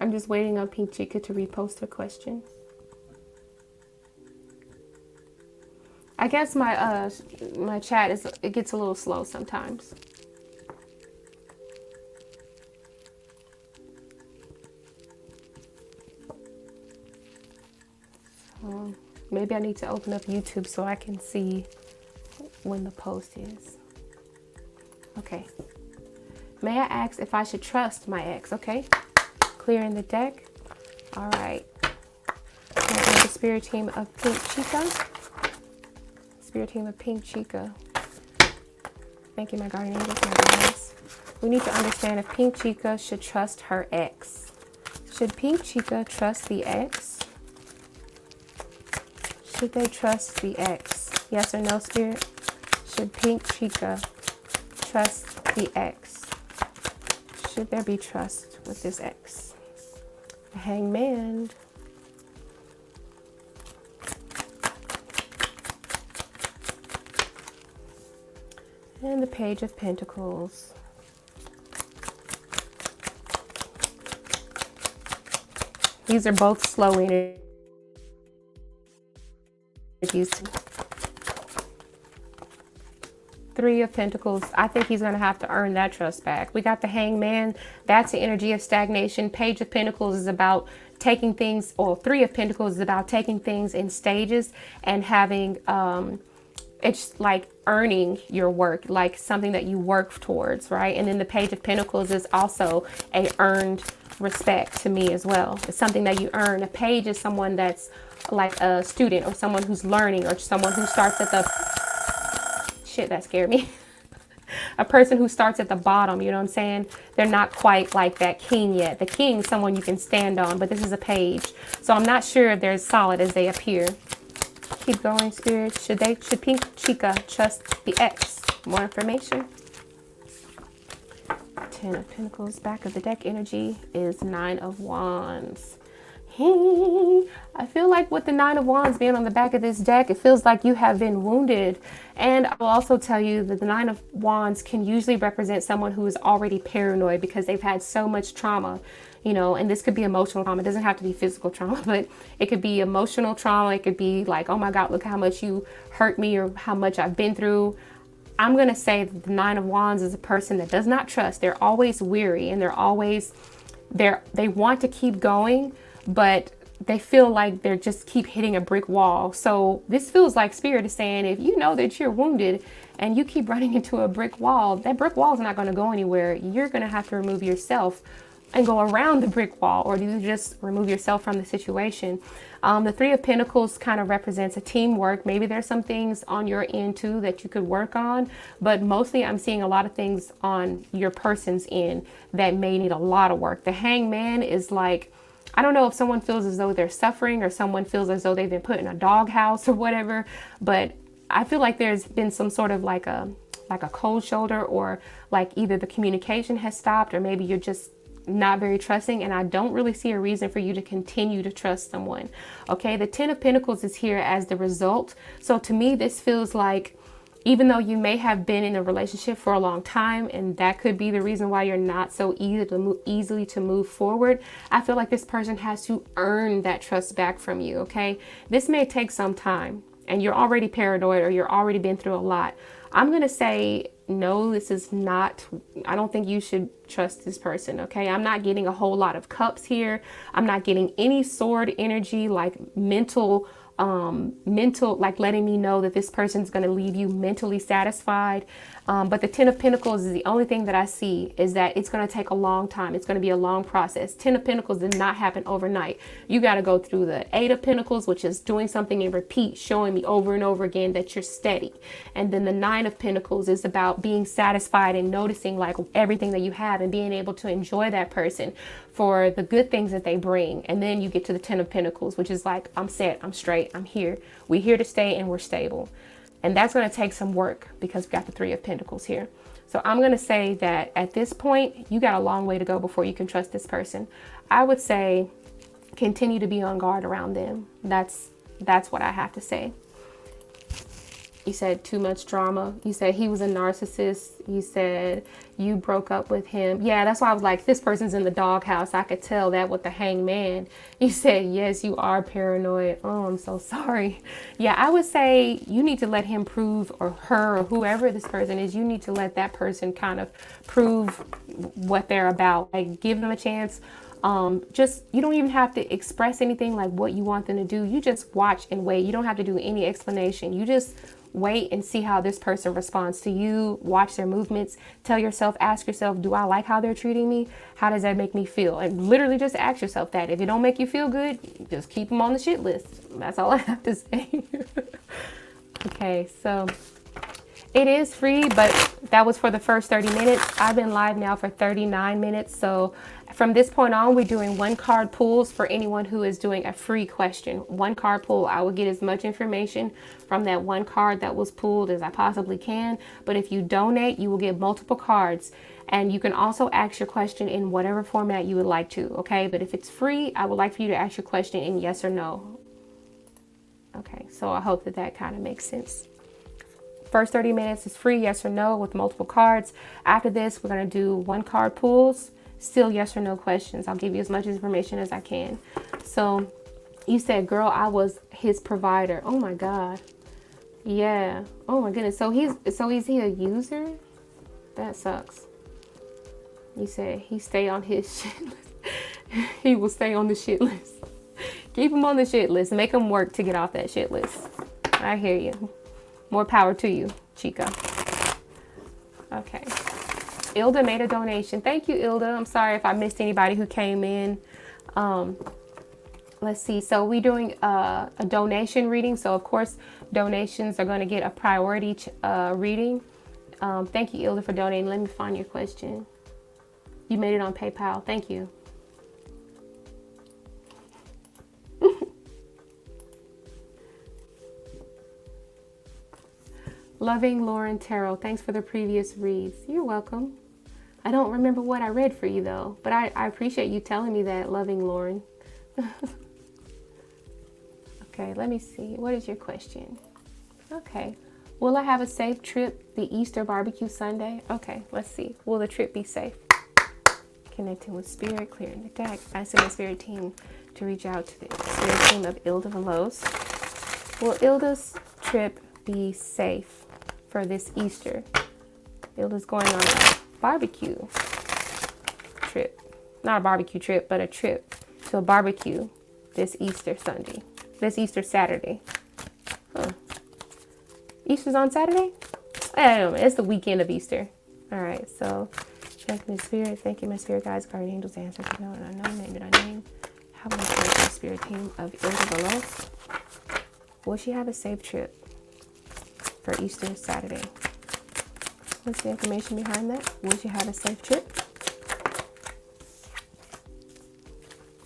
I'm just waiting on Pink Chica to repost her question. I guess my chat it gets a little slow sometimes. Maybe I need to open up YouTube so I can see when the post is. Okay. May I ask if I should trust my ex? Okay. Clearing the deck. All right. Now the spirit team of Pink Chica. Spirit team of Pink Chica. Thank you, my guardian angels, my guides. We need to understand if Pink Chica should trust her ex. Should Pink Chica trust the ex? Should they trust the ex? Yes or no, Spirit? Should Pink Chica trust the ex? Should there be trust with this ex? The Hangman. And the Page of Pentacles. These are both slow energies. Three of Pentacles. I think he's going to have to earn that trust back. We got the Hangman. That's the energy of stagnation. Page of Pentacles is about taking things, or Three of Pentacles is about taking things in stages and having, it's like earning your work, like something that you work towards, right? And then the Page of Pentacles is also a earned respect to me as well. It's something that you earn. A page is someone that's like a student or someone who's learning or someone who starts at the... Shit, that scared me. A person who starts at the bottom, you know what I'm saying? They're not quite like that king yet. The king is someone you can stand on, but this is a page. So I'm not sure if they're as solid as they appear. Keep going, Spirit. Should Pink Chica trust the ex? More information. Ten of Pentacles. Back of the deck energy is Nine of Wands. I feel like with the Nine of Wands being on the back of this deck, it feels like you have been wounded. And I will also tell you that the Nine of Wands can usually represent someone who is already paranoid because they've had so much trauma, you know, and this could be emotional trauma. It doesn't have to be physical trauma, but it could be emotional trauma. It could be like, oh my God, look how much you hurt me or how much I've been through. I'm going to say that the Nine of Wands is a person that does not trust. They're always weary and they want to keep going, but they feel like they're just keep hitting a brick wall. So this feels like Spirit is saying, if you know that you're wounded and you keep running into a brick wall, that brick wall is not going to go anywhere. You're going to have to remove yourself and go around the brick wall, or you just remove yourself from the situation. The Three of Pentacles kind of represents a teamwork. Maybe there's some things on your end too that you could work on, but mostly I'm seeing a lot of things on your person's end that may need a lot of work. The Hangman is like, I don't know if someone feels as though they're suffering or someone feels as though they've been put in a doghouse or whatever, but I feel like there's been some sort of like a cold shoulder, or like either the communication has stopped, or maybe you're just not very trusting, and I don't really see a reason for you to continue to trust someone. Okay, the Ten of Pentacles is here as the result. So to me, this feels like, even though you may have been in a relationship for a long time, and that could be the reason why you're not so easily to move forward, I feel like this person has to earn that trust back from you. Okay, this may take some time, and you're already paranoid or you're already been through a lot. I'm going to say, no, this is not, I don't think you should trust this person. Okay. I'm not getting a whole lot of cups here. I'm not getting any sword energy, like mental, like letting me know that this person's going to leave you mentally satisfied. But the Ten of Pentacles is the only thing that I see is that it's going to take a long time. It's going to be a long process. Ten of Pentacles did not happen overnight. You got to go through the Eight of Pentacles, which is doing something and repeat, showing me over and over again that you're steady. And then the Nine of Pentacles is about being satisfied and noticing like everything that you have and being able to enjoy that person for the good things that they bring. And then you get to the Ten of Pentacles, which is like, I'm set, I'm straight, I'm here. We're here to stay and we're stable. And that's going to take some work because we got the Three of Pentacles here. So I'm going to say that at this point, you got a long way to go before you can trust this person. I would say continue to be on guard around them. That's what I have to say. You said too much drama. You said he was a narcissist. You said you broke up with him. Yeah, that's why I was like, this person's in the doghouse. I could tell that with the Hangman. You said, yes, you are paranoid. Oh, I'm so sorry. Yeah, I would say you need to let him prove, or her, or whoever this person is, you need to let that person kind of prove what they're about. Like, give them a chance. Just, you don't even have to express anything like what you want them to do. You just watch and wait. You don't have to do any explanation. You just wait and see how this person responds to you. Watch their movements. Tell yourself, ask yourself, do I like how they're treating me? How does that make me feel? And literally just ask yourself that. If it don't make you feel good, just keep them on the shit list. That's all I have to say. Okay, so it is free, but that was for the first 30 minutes. I've been live now for 39 minutes. So from this point on, we're doing one card pulls for anyone who is doing a free question. One card pull. I will get as much information from that one card that was pulled as I possibly can. But if you donate, you will get multiple cards. And you can also ask your question in whatever format you would like to. Okay, but if it's free, I would like for you to ask your question in yes or no. Okay, so I hope that that kind of makes sense. First 30 minutes is free, yes or no, with multiple cards. After this, we're going to do one card pulls, still yes or no questions. I'll give you as much information as I can. So you said, girl, I was his provider. Oh my God. Yeah. Oh my goodness. So is he a user? That sucks. You said he stay on his shit list. He will stay on the shit list. Keep him on the shit list. Make him work to get off that shit list. I hear you. More power to you, Chica. Okay. Ilda made a donation. Thank you, Ilda. I'm sorry if I missed anybody who came in. Let's see. So we're doing a donation reading. So, of course, donations are going to get a priority reading. Thank you, Ilda, for donating. Let me find your question. You made it on PayPal. Thank you. Loving Lauren Tarot. Thanks for the previous reads. You're welcome. I don't remember what I read for you though, but I appreciate you telling me that, Loving Lauren. Okay, let me see. What is your question? Okay. Will I have a safe trip the Easter barbecue Sunday? Okay, let's see. Will the trip be safe? Connecting with spirit, clearing the deck. Asking the spirit team to reach out to the spirit team of Ilda Velos. Will Ilda's trip be safe for this Easter? Ilda's going on a barbecue trip. Not a barbecue trip, but a trip to a barbecue this Easter Sunday. This Easter Saturday. Huh. Easter's on Saturday? I don't know. It's the weekend of Easter. All right, so thank you, Spirit. Thank you, my spirit guides, guardian angels, ancestors, known and unknown, name and unnamed. How many thank you, spirit team of Ilda Velos? Will she have a safe trip for Easter Saturday? What's the information behind that? Will she have a safe trip?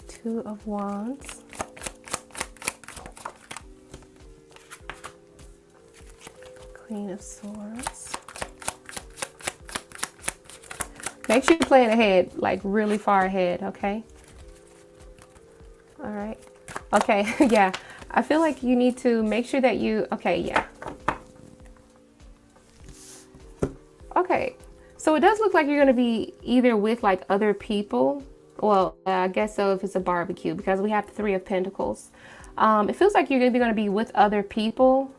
Two of Wands. Queen of Swords. Make sure you're playing ahead, like really far ahead, okay? All right. Okay, yeah. I feel like you need to make sure that you, okay, yeah. Okay, so it does look like you're going to be either with like other people. Well, I guess so if it's a barbecue, because we have the Three of Pentacles. It feels like you're going to be with other people.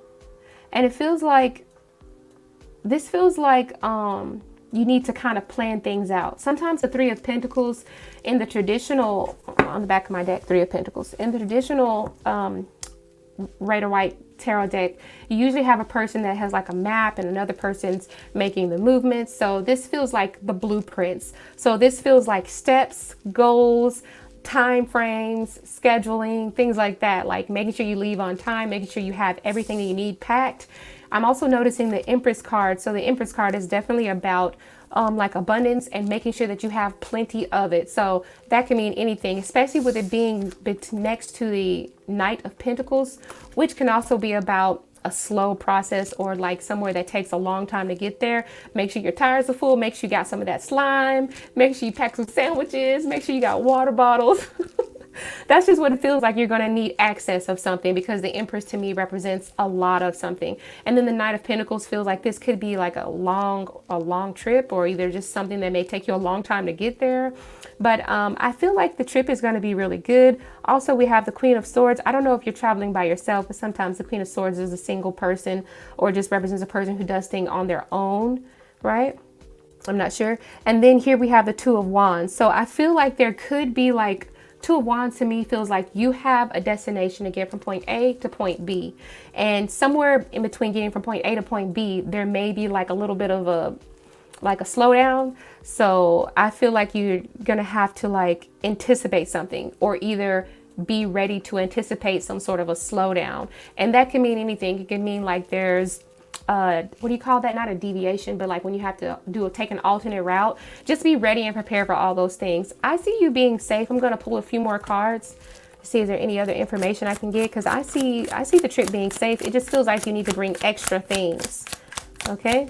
And it feels like, this feels like you need to kind of plan things out. Sometimes the Three of Pentacles in the traditional, on the back of my deck, Three of Pentacles, in the traditional Red or White tarot deck, you usually have a person that has like a map and another person's making the movements. So this feels like the blueprints. So this feels like steps, goals, time frames, scheduling, things like that, like making sure you leave on time, making sure you have everything that you need packed. I'm also noticing the Empress card. So the Empress card is definitely about like abundance and making sure that you have plenty of it. So that can mean anything, especially with it being next to the Knight of Pentacles, which can also be about a slow process or like somewhere that takes a long time to get there. Make sure your tires are full. Make sure you got some of that slime. Make sure you pack some sandwiches. Make sure you got water bottles. That's just what it feels like. You're going to need access of something, because the Empress to me represents a lot of something. And then the Knight of Pentacles feels like this could be like a long trip, or either just something that may take you a long time to get there. But I feel like the trip is going to be really good. Also, we have the Queen of Swords. I don't know if you're traveling by yourself, but sometimes the Queen of Swords is a single person or just represents a person who does things on their own, right? I'm not sure. And then here we have the Two of Wands. So I feel like there could be like, Two of Wands to me feels like you have a destination to get from point A to point B. And somewhere in between getting from point A to point B, there may be like a little bit of a slowdown. So I feel like you're going to have to like anticipate something, or either be ready to anticipate some sort of a slowdown. And that can mean anything. It can mean like there's what do you call that? Not a deviation, but like when you have to take an alternate route. Just be ready and prepare for all those things. I see you being safe. I'm going to pull a few more cards to see is there any other information I can get, because I see the trip being safe. It just feels like you need to bring extra things. Okay.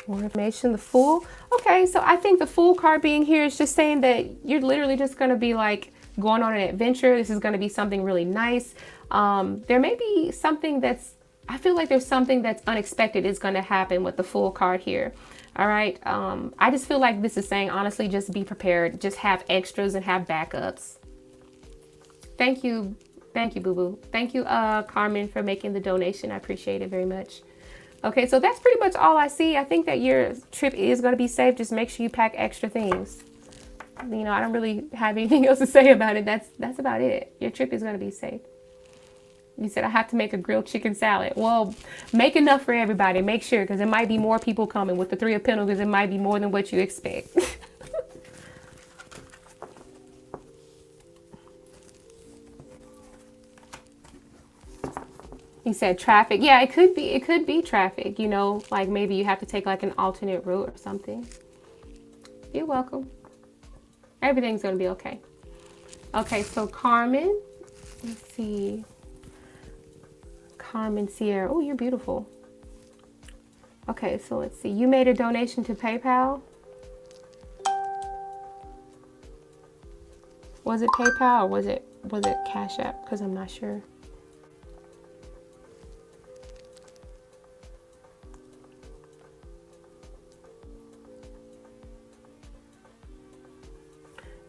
More information. The Fool. Okay, so I think the Fool card being here is just saying that you're literally just going to be like going on an adventure. This is going to be something really nice. There may be something I feel like there's something that's unexpected is going to happen with the Fool card here. All right. I just feel like this is saying, honestly, just be prepared. Just have extras and have backups. Thank you. Thank you, Boo Boo. Thank you, Carmen, for making the donation. I appreciate it very much. Okay, so that's pretty much all I see. I think that your trip is going to be safe. Just make sure you pack extra things. You know, I don't really have anything else to say about it. That's about it. Your trip is going to be safe. You said I have to make a grilled chicken salad. Well, make enough for everybody. Make sure, because there might be more people coming with the Three of Pentacles. It might be more than what you expect. He said traffic. Yeah, it could be traffic, you know, like maybe you have to take like an alternate route or something. You're welcome. Everything's going to be okay. Okay, so Carmen, let's see. Carmen Sierra. Oh, you're beautiful. Okay, so let's see. You made a donation to PayPal. Was it PayPal or was it Cash App? Because I'm not sure.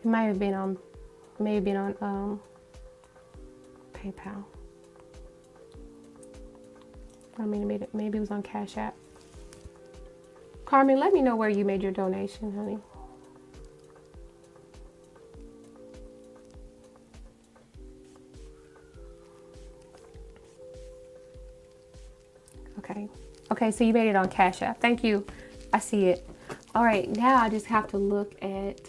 It might have been on, PayPal. I mean, maybe it was on Cash App. Carmen, let me know where you made your donation, honey. Okay. Okay, so you made it on Cash App. Thank you. I see it. All right, now I just have to look at...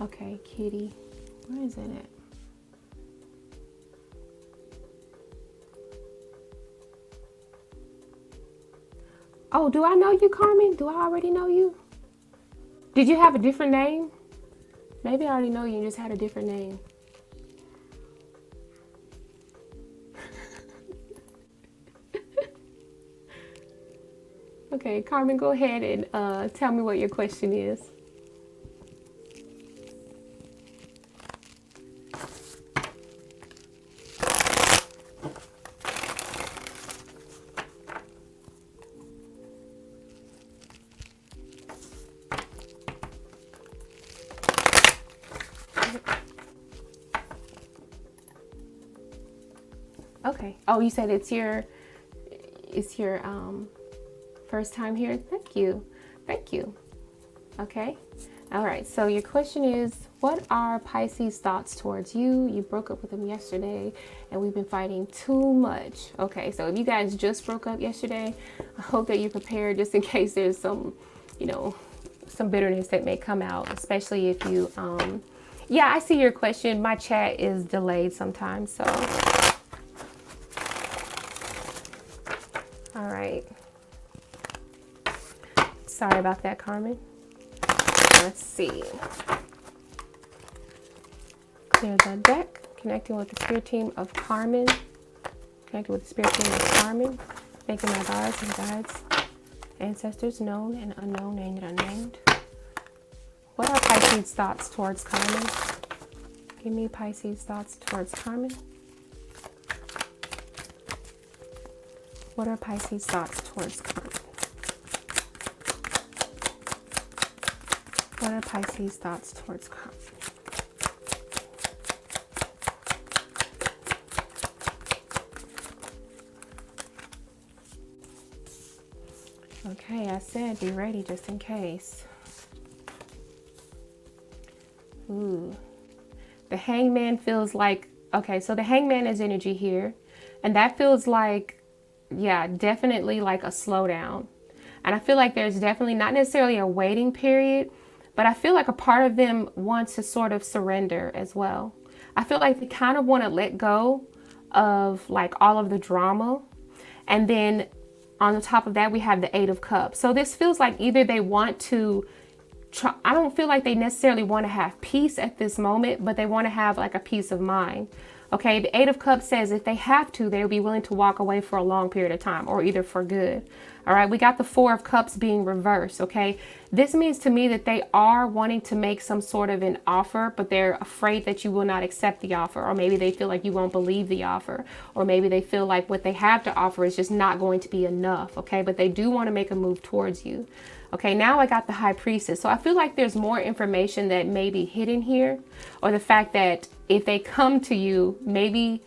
Okay, Kitty. Where is it at? Oh, do I know you, Carmen? Do I already know you? Did you have a different name? Maybe I already know you and just had a different name. Okay, Carmen, go ahead and tell me what your question is. Okay. Oh, you said it's your first time here. Thank you. Thank you. Okay. All right. So your question is, what are Pisces' thoughts towards you? You broke up with him yesterday and we've been fighting too much. Okay. So if you guys just broke up yesterday, I hope that you're prepared just in case there's some, you know, some bitterness that may come out, especially if you, yeah, I see your question. My chat is delayed sometimes. So, all right. Sorry about that, Carmen. Let's see. Clear the deck. Connecting with the spirit team of Carmen. Connecting with the spirit team of Carmen. Making my guards and guides, ancestors known and unknown, named and unnamed. What are Pisces' thoughts towards Carmen? Give me Pisces' thoughts towards Carmen. What are Pisces' thoughts towards Carmen? What are Pisces' thoughts towards Carmen? Okay, I said be ready just in case. Ooh. The Hangman feels like, okay, so the Hangman is energy here. And that feels like, yeah, definitely like a slowdown. And I feel like there's definitely not necessarily a waiting period, but I feel like a part of them wants to sort of surrender as well. I feel like they kind of want to let go of like all of the drama. And then on the top of that, we have the Eight of Cups. So this feels like either they want to try, I don't feel like they necessarily want to have peace at this moment, but they want to have like a peace of mind. Okay, the Eight of Cups says if they have to, they'll be willing to walk away for a long period of time or either for good. All right, we got the Four of Cups being reversed. Okay, this means to me that they are wanting to make some sort of an offer, but they're afraid that you will not accept the offer, or maybe they feel like you won't believe the offer, or maybe they feel like what they have to offer is just not going to be enough. Okay, but they do want to make a move towards you. Okay, now I got the High Priestess. So I feel like there's more information that may be hidden here, or the fact that if they come to you, maybe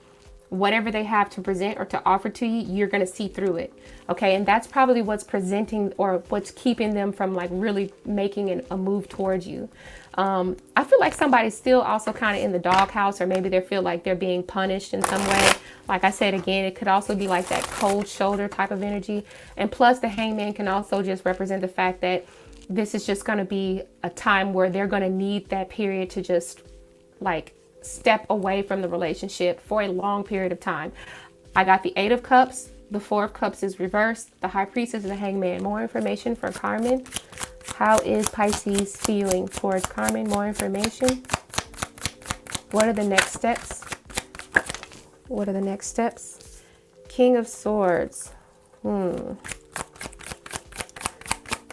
whatever they have to present or to offer to you, you're going to see through it. Okay, and that's probably what's presenting or what's keeping them from like really making a move towards you. I feel like somebody's still also kind of in the doghouse, or maybe they feel like they're being punished in some way. Like I said, again, it could also be like that cold shoulder type of energy. And plus the Hangman can also just represent the fact that this is just going to be a time where they're going to need that period to just like step away from the relationship for a long period of time. I got the Eight of Cups. The Four of Cups is reversed. The High Priestess and the Hangman. More information for Carmen. How is Pisces feeling towards Carmen? More information. What are the next steps? What are the next steps? King of Swords.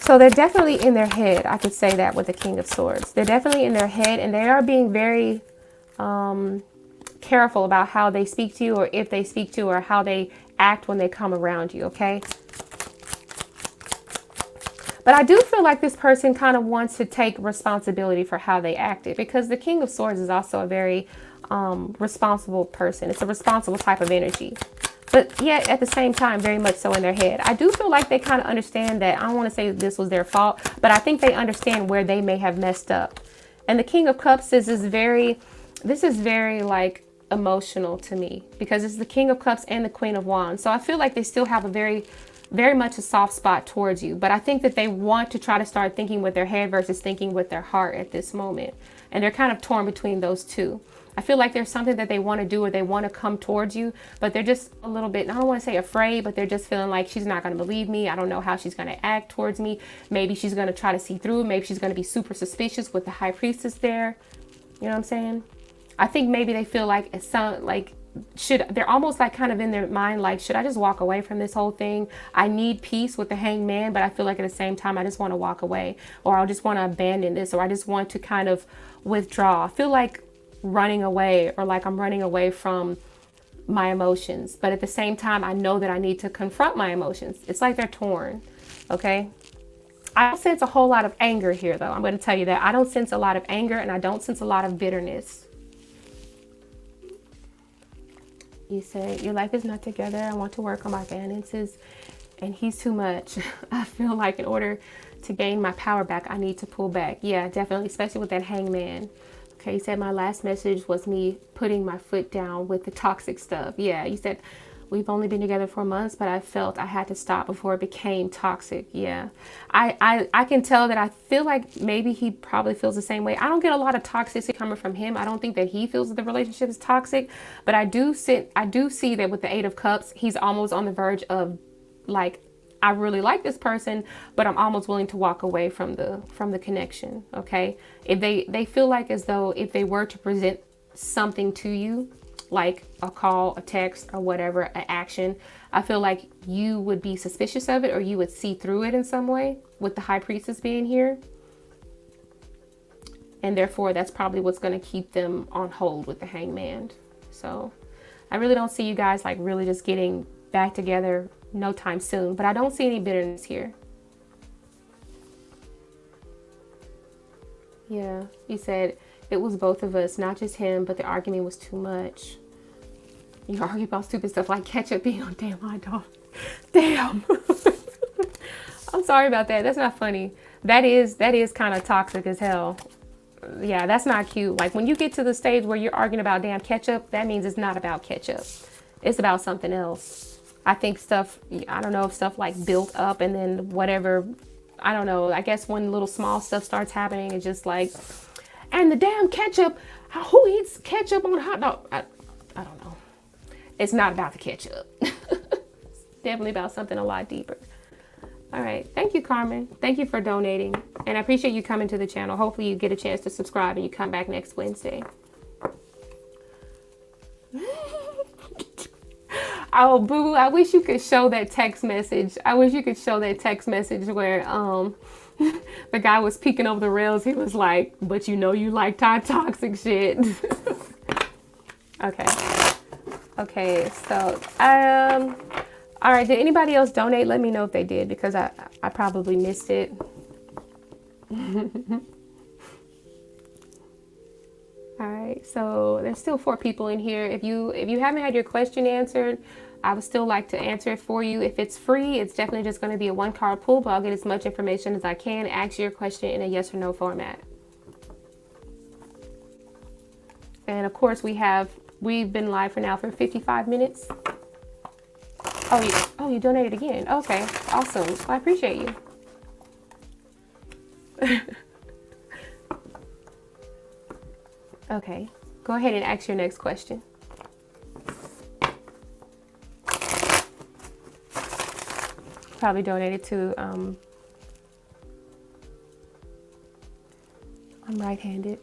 So they're definitely in their head. I could say that with the King of Swords. They're definitely in their head, and they are being very careful about how they speak to you, or if they speak to you, or how they act when they come around you, okay? But I do feel like this person kind of wants to take responsibility for how they acted, because the King of Swords is also a very responsible person. It's a responsible type of energy. But yet at the same time, very much so in their head. I do feel like they kind of understand that. I don't want to say this was their fault, but I think they understand where they may have messed up. And the King of Cups this is very like emotional to me, because it's the King of Cups and the Queen of Wands. So I feel like they still have a very much a soft spot towards you. But I think that they want to try to start thinking with their head versus thinking with their heart at this moment. And they're kind of torn between those two. I feel like there's something that they want to do, or they want to come towards you, but they're just a little bit, I don't want to say afraid, but they're just feeling like she's not going to believe me. I don't know how she's going to act towards me. Maybe she's going to try to see through. Maybe she's going to be super suspicious with the High Priestess there. You know what I'm saying? I think maybe they feel like it's some, like, they're almost like kind of in their mind, like, should I just walk away from this whole thing? I need peace with the Hanged Man, but I feel like at the same time, I just want to walk away, or I just want to abandon this, or I just want to kind of withdraw. I feel like running away, or like I'm running away from my emotions. But at the same time, I know that I need to confront my emotions. It's like they're torn. Okay. I don't sense a whole lot of anger here, though. I'm going to tell you that. I don't sense a lot of anger, and I don't sense a lot of bitterness. You say, your life is not together. I want to work on my finances, and he's too much. I feel like in order to gain my power back, I need to pull back. Yeah, definitely, especially with that Hangman. Okay, you said my last message was me putting my foot down with the toxic stuff. Yeah, you said we've only been together for months, but I felt I had to stop before it became toxic. Yeah, I can tell that. I feel like maybe he probably feels the same way. I don't get a lot of toxicity coming from him. I don't think that he feels that the relationship is toxic, but I do see that with the Eight of Cups, he's almost on the verge of, like, I really like this person, but I'm almost willing to walk away from the connection. Okay. If they feel like as though if they were to present something to you, like a call, a text, or whatever, an action, I feel like you would be suspicious of it, or you would see through it in some way, with the High Priestess being here. And therefore, that's probably what's going to keep them on hold with the Hangman. So I really don't see you guys like really just getting back together no time soon, but I don't see any bitterness here. Yeah, you said it was both of us, not just him, but the argument was too much. You argue about stupid stuff like ketchup being on damn hot dog. Damn. I'm sorry about that. That's not funny. That is kind of toxic as hell. Yeah, that's not cute. Like when you get to the stage where you're arguing about damn ketchup, that means it's not about ketchup. It's about something else. I think stuff, I don't know if stuff like built up, and then whatever, I don't know. I guess when little small stuff starts happening, it's just like, and the damn ketchup, who eats ketchup on a hot dog? I don't know. It's not about the ketchup. It's definitely about something a lot deeper. All right. Thank you, Carmen. Thank you for donating. And I appreciate you coming to the channel. Hopefully you get a chance to subscribe and you come back next Wednesday. Oh, boo, I wish you could show that text message. I wish you could show that text message where the guy was peeking over the rails. He was like, but you know you like toxic shit. Okay, so all right, did anybody else donate? Let me know if they did, because I probably missed it. All right, so there's still 4 people in here. If you haven't had your question answered, I would still like to answer it for you. If it's free, it's definitely just going to be a 1-card pull, but I'll get as much information as I can. Ask your question in a yes or no format. And of course, we've been live for 55 minutes. Oh, you donated again. Okay, awesome. Well, I appreciate you. Okay, go ahead and ask your next question. Probably donated to, I'm right-handed.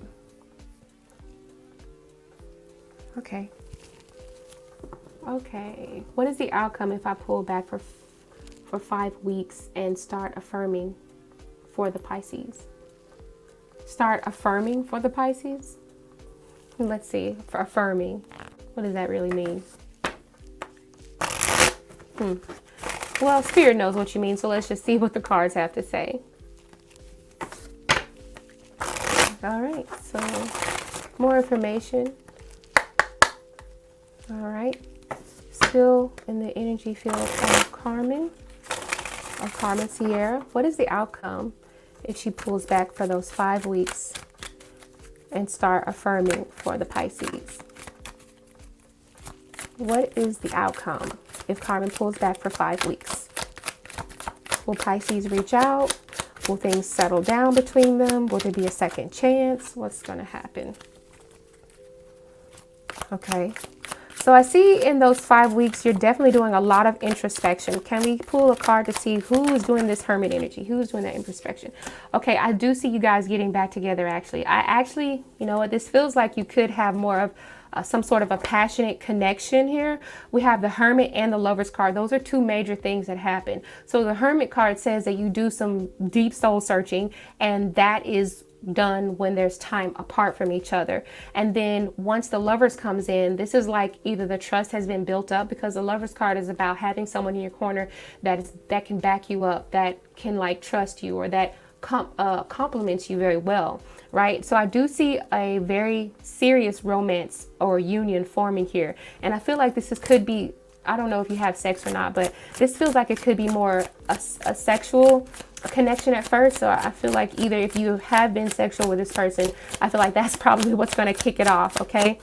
Okay. Okay, what is the outcome if I pull back for 5 weeks and start affirming for the Pisces. Start affirming for the Pisces. Let's see, for affirming. What does that really mean? Well, Spirit knows what you mean, so let's just see what the cards have to say. All right, so more information. All right, still in the energy field of Carmen Sierra. What is the outcome if she pulls back for those 5 weeks and start affirming for the Pisces? What is the outcome if Carmen pulls back for 5 weeks? Will Pisces reach out? Will things settle down between them? Will there be a second chance? What's going to happen? Okay. So I see in those 5 weeks, you're definitely doing a lot of introspection. Can we pull a card to see who is doing this hermit energy? Who's doing that introspection? Okay, I do see you guys getting back together, actually. You know what, this feels like you could have more of some sort of a passionate connection here. We have the Hermit and the Lover's card. Those are two major things that happen. So the Hermit card says that you do some deep soul searching, and that is done when there's time apart from each other. And then once the Lovers comes in, this is like either the trust has been built up, because the Lovers card is about having someone in your corner that can back you up, that can like trust you, or that compliments you very well, right? So I do see a very serious romance or union forming here, and I feel like could be, I don't know if you have sex or not, but this feels like it could be more a sexual connection at first. So I feel like either if you have been sexual with this person, I feel like that's probably what's going to kick it off. Okay.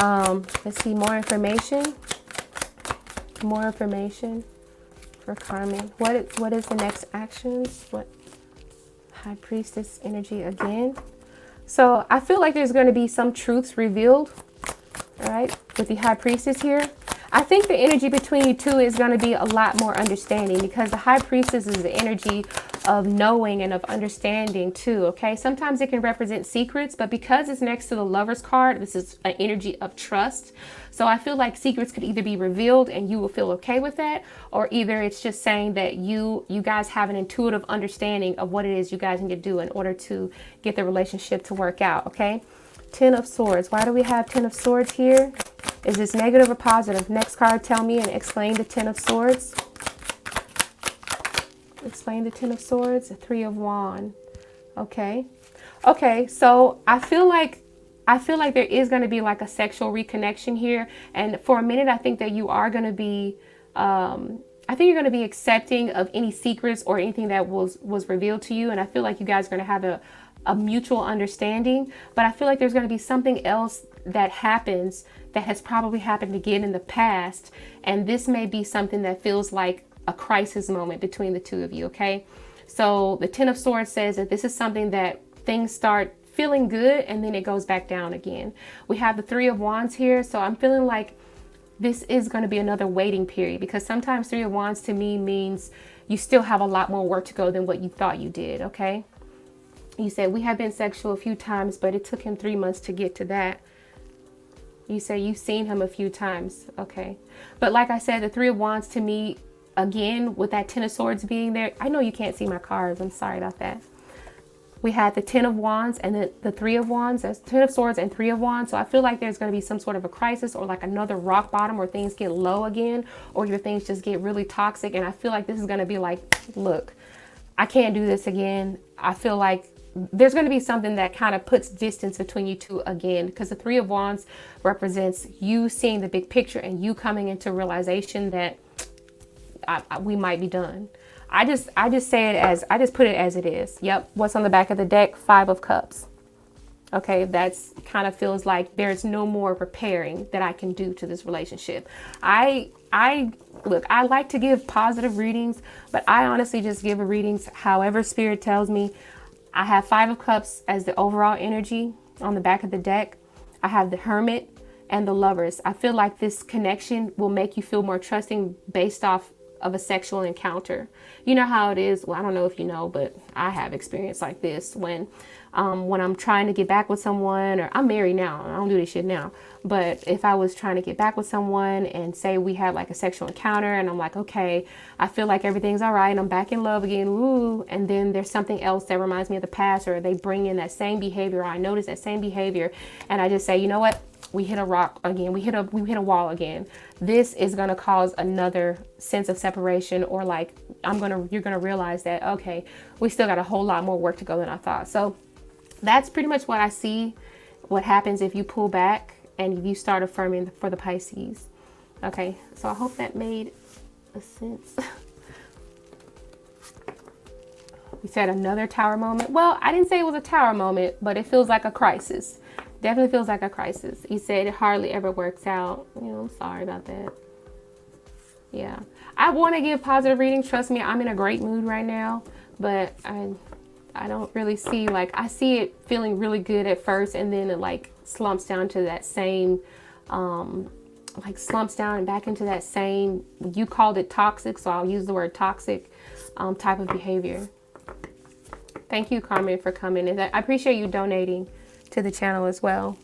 Let's see more information. More information for Carmen. What is the next actions? What High Priestess energy again? So I feel like there's going to be some truths revealed. All right, with the High Priestess here. I think the energy between you two is going to be a lot more understanding, because the High Priestess is the energy of knowing and of understanding too. Okay, sometimes it can represent secrets, but because it's next to the Lover's card, this is an energy of trust. So I feel like secrets could either be revealed and you will feel okay with that, or either it's just saying that you guys have an intuitive understanding of what it is you guys need to do in order to get the relationship to work out. Okay. Ten of Swords. Why do we have Ten of Swords here? Is this negative or positive? Next card, tell me and explain the Ten of Swords. Explain the Ten of Swords. The Three of Wands. Okay. Okay, so I feel like there is going to be like a sexual reconnection here. And for a minute, I think that you are going to be, I think you're going to be accepting of any secrets or anything that was revealed to you. And I feel like you guys are going to have a mutual understanding, but I feel like there's going to be something else that happens that has probably happened again in the past, and this may be something that feels like a crisis moment between the two of you. Okay, so the Ten of Swords says that this is something that things start feeling good and then it goes back down again. We have the Three of Wands here, so I'm feeling like this is going to be another waiting period, because sometimes Three of Wands to me means you still have a lot more work to go than what you thought you did. Okay. You said we have been sexual a few times, but it took him 3 months to get to that. You say you've seen him a few times. Okay. But like I said, the Three of Wands to me, again, with that Ten of Swords being there, I know you can't see my cards. I'm sorry about that. We had the Ten of Wands and the Three of Wands. That's Ten of Swords and Three of Wands. So I feel like there's going to be some sort of a crisis, or like another rock bottom where things get low again, or your things just get really toxic. And I feel like this is going to be like, look, I can't do this again. I feel like there's going to be something that kind of puts distance between you two again, because the Three of Wands represents you seeing the big picture and you coming into realization that we might be done. I just say it as, I just put it as it is. Yep. What's on the back of the deck? Five of Cups. Okay. That's kind of feels like there's no more repairing that I can do to this relationship. Look, I like to give positive readings, but I honestly just give readings however Spirit tells me. I have Five of Cups as the overall energy on the back of the deck. I have the Hermit and the Lovers. I feel like this connection will make you feel more trusting based off of a sexual encounter. You know how it is. Well, I don't know if you know, but I have experience like this when I'm trying to get back with someone, or I'm married now, I don't do this shit now. But if I was trying to get back with someone and say we had like a sexual encounter and I'm like, okay, I feel like everything's all right and I'm back in love again, woo. And then there's something else that reminds me of the past, or they bring in that same behavior, or I notice that same behavior, and I just say, you know what? We hit a rock again. We hit a wall again. This is going to cause another sense of separation, or like you're going to realize that, okay, we still got a whole lot more work to go than I thought. So that's pretty much what I see. What happens if you pull back and you start affirming for the Pisces. Okay. So I hope that made a sense. We said another tower moment. Well, I didn't say it was a tower moment, but it feels like a crisis. Definitely feels like a crisis. You said it hardly ever works out. You know, I'm sorry about that. Yeah. I want to give positive readings. Trust me, I'm in a great mood right now. But I don't really see, like, I see it feeling really good at first. And then it like slumps down to that same, slumps down and back into that same, you called it toxic. So I'll use the word toxic type of behavior. Thank you, Carmen, for coming. And I appreciate you donating to the channel as well.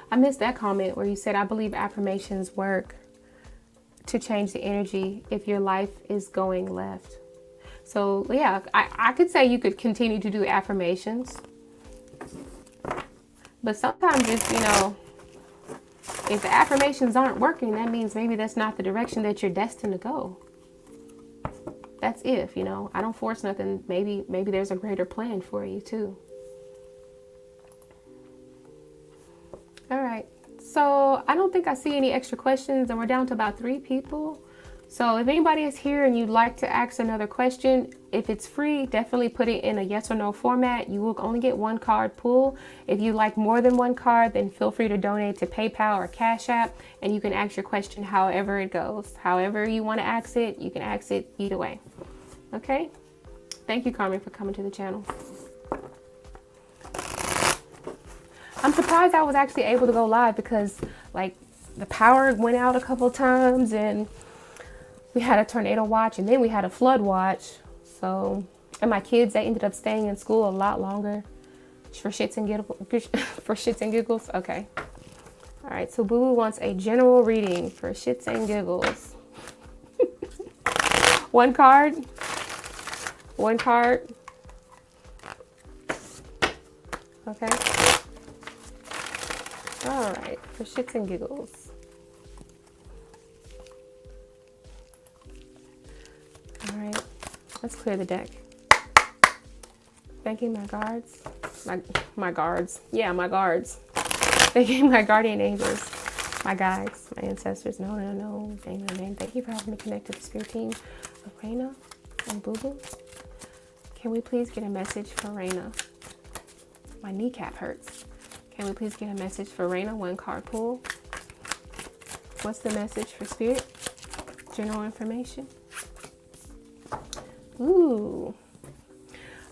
I missed that comment where you said, I believe affirmations work to change the energy if your life is going left. So yeah, I could say you could continue to do affirmations. But sometimes if, you know, if the affirmations aren't working, that means maybe that's not the direction that you're destined to go. That's if, you know, I don't force nothing. Maybe there's a greater plan for you too. All right. So I don't think I see any extra questions, and we're down to about 3 people. So if anybody is here and you'd like to ask another question, if it's free, definitely put it in a yes or no format. You will only get 1 card pull. If you like more than 1 card, then feel free to donate to PayPal or Cash App, and you can ask your question however it goes. However you want to ask it, you can ask it either way. Okay? Thank you, Carmen, for coming to the channel. I'm surprised I was actually able to go live because, like, the power went out a couple times and we had a tornado watch, and then we had a flood watch. So, and my kids, they ended up staying in school a lot longer for shits and giggles. Okay. All right. So Boo Boo wants a general reading for shits and giggles. 1 card. 1 card. Okay. All right. For shits and giggles. All right, let's clear the deck. Thanking my guards. My guards. Yeah, my guards. Thanking my guardian angels. My guides. My ancestors. No. Thank you for helping me connect to the spirit team of Raina and Boo Boo. Can we please get a message for Raina? My kneecap hurts. Can we please get a message for Raina? 1 card pull. What's the message for spirit? General information. Ooh.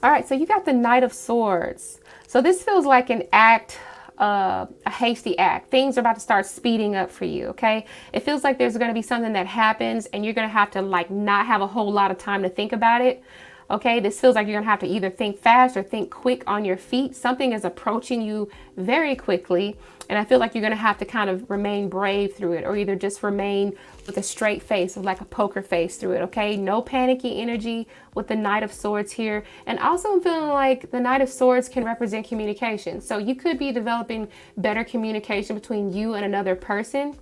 All right, so you got the Knight of Swords. So this feels like an act, a hasty act. Things are about to start speeding up for you, okay? It feels like there's going to be something that happens and you're going to have to, like, not have a whole lot of time to think about it. Okay, this feels like you're gonna have to either think fast or think quick on your feet. Something is approaching you very quickly, and I feel like you're gonna have to kind of remain brave through it, or either just remain with a straight face, like a poker face through it. Okay, no panicky energy with the Knight of Swords here. And also I'm feeling like the Knight of Swords can represent communication. So you could be developing better communication between you and another person.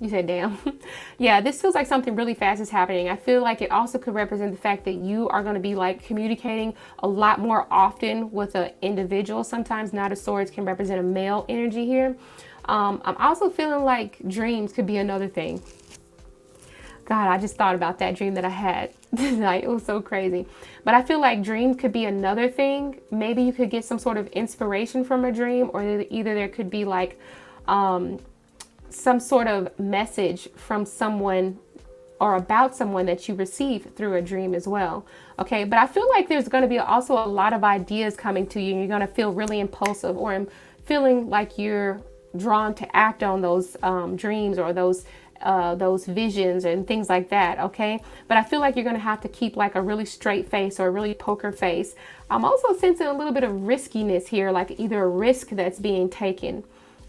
You said, damn. Yeah, this feels like something really fast is happening. I feel like it also could represent the fact that you are going to be like communicating a lot more often with an individual. Sometimes Knight of Swords can represent a male energy here. I'm also feeling like dreams could be another thing. God, I just thought about that dream that I had tonight. It was so crazy. But I feel like dream could be another thing. Maybe you could get some sort of inspiration from a dream, or either there could be like, some sort of message from someone or about someone that you receive through a dream as well. Okay, but I feel like there's going to be also a lot of ideas coming to you, and you're going to feel really impulsive, or feeling like you're drawn to act on those dreams or those visions and things like that. Okay, but I feel like you're going to have to keep like a really straight face or a really poker face. I'm also sensing a little bit of riskiness here, like either a risk that's being taken,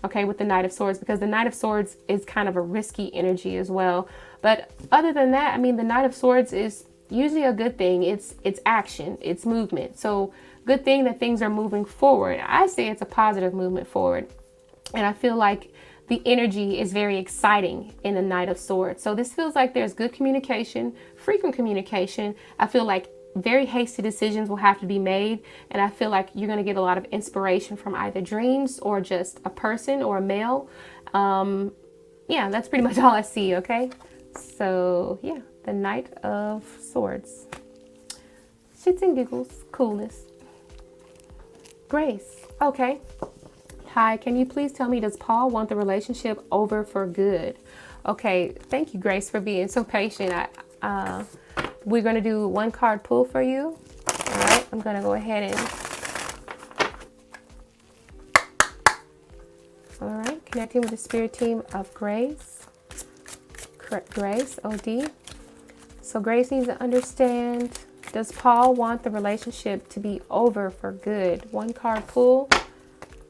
okay, with the Knight of Swords, because the Knight of Swords is kind of a risky energy as well. But other than that, I mean, the Knight of Swords is usually a good thing. It's action, it's movement. So good thing that things are moving forward. I say it's a positive movement forward. And I feel like the energy is very exciting in the Knight of Swords. So this feels like there's good communication, frequent communication. I feel like very hasty decisions will have to be made. And I feel like you're going to get a lot of inspiration from either dreams or just a person or a male. Yeah, that's pretty much all I see. Okay. So yeah, the Knight of Swords. Shits and giggles, coolness. Grace. Okay. Hi, can you please tell me, does Paul want the relationship over for good? Okay, thank you, Grace, for being so patient. We're going to do one card pull for you. All right, I'm going to go ahead and... All right, connecting with the spirit team of Grace. Grace, OD. So Grace needs to understand, does Paul want the relationship to be over for good? One card pull.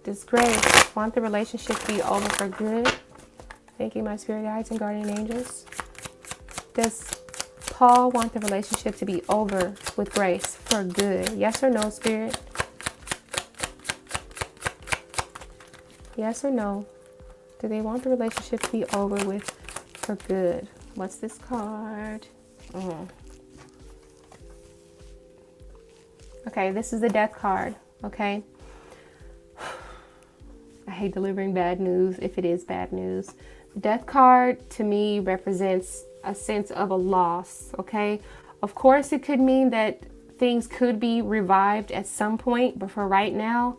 Does Grace want the relationship to be over for good? Thank you, my spirit guides and guardian angels. Does Paul want the relationship to be over with Grace for good? Yes or no, Spirit? Yes or no? Do they want the relationship to be over with for good? What's this card? Okay, this is the Death card. Okay. I hate delivering bad news if it is bad news. The Death card to me represents a sense of a loss. Okay, of course it could mean that things could be revived at some point, but for right now,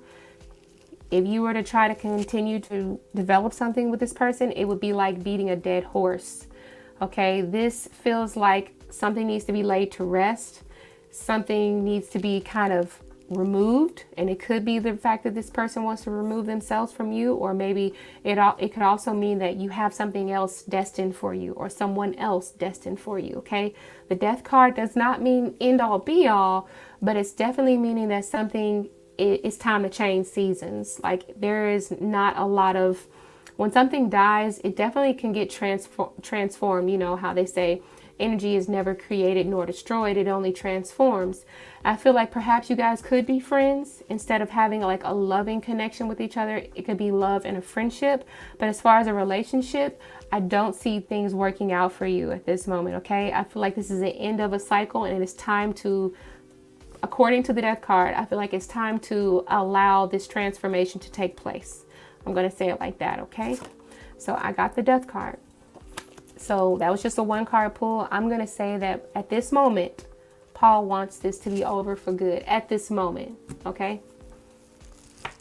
if you were to try to continue to develop something with this person, it would be like beating a dead horse. Okay, this feels like something needs to be laid to rest. Something needs to be kind of removed, and it could be the fact that this person wants to remove themselves from you, or maybe it could also mean that you have something else destined for you, or someone else destined for you. Okay, the Death card does not mean end all be all, but it's definitely meaning that something, it's time to change seasons. Like there is not a lot of, when something dies, it definitely can get transformed. You know how they say energy is never created nor destroyed, it only transforms. I feel like perhaps you guys could be friends instead of having like a loving connection with each other. It could be love and a friendship. But as far as a relationship, I don't see things working out for you at this moment. Okay, I feel like this is the end of a cycle, and it is time to, according to the Death card, I feel like it's time to allow this transformation to take place. I'm going to say it like that. Okay, so I got the Death card. So that was just a one card pull. I'm going to say that at this moment, Paul wants this to be over for good at this moment. Okay.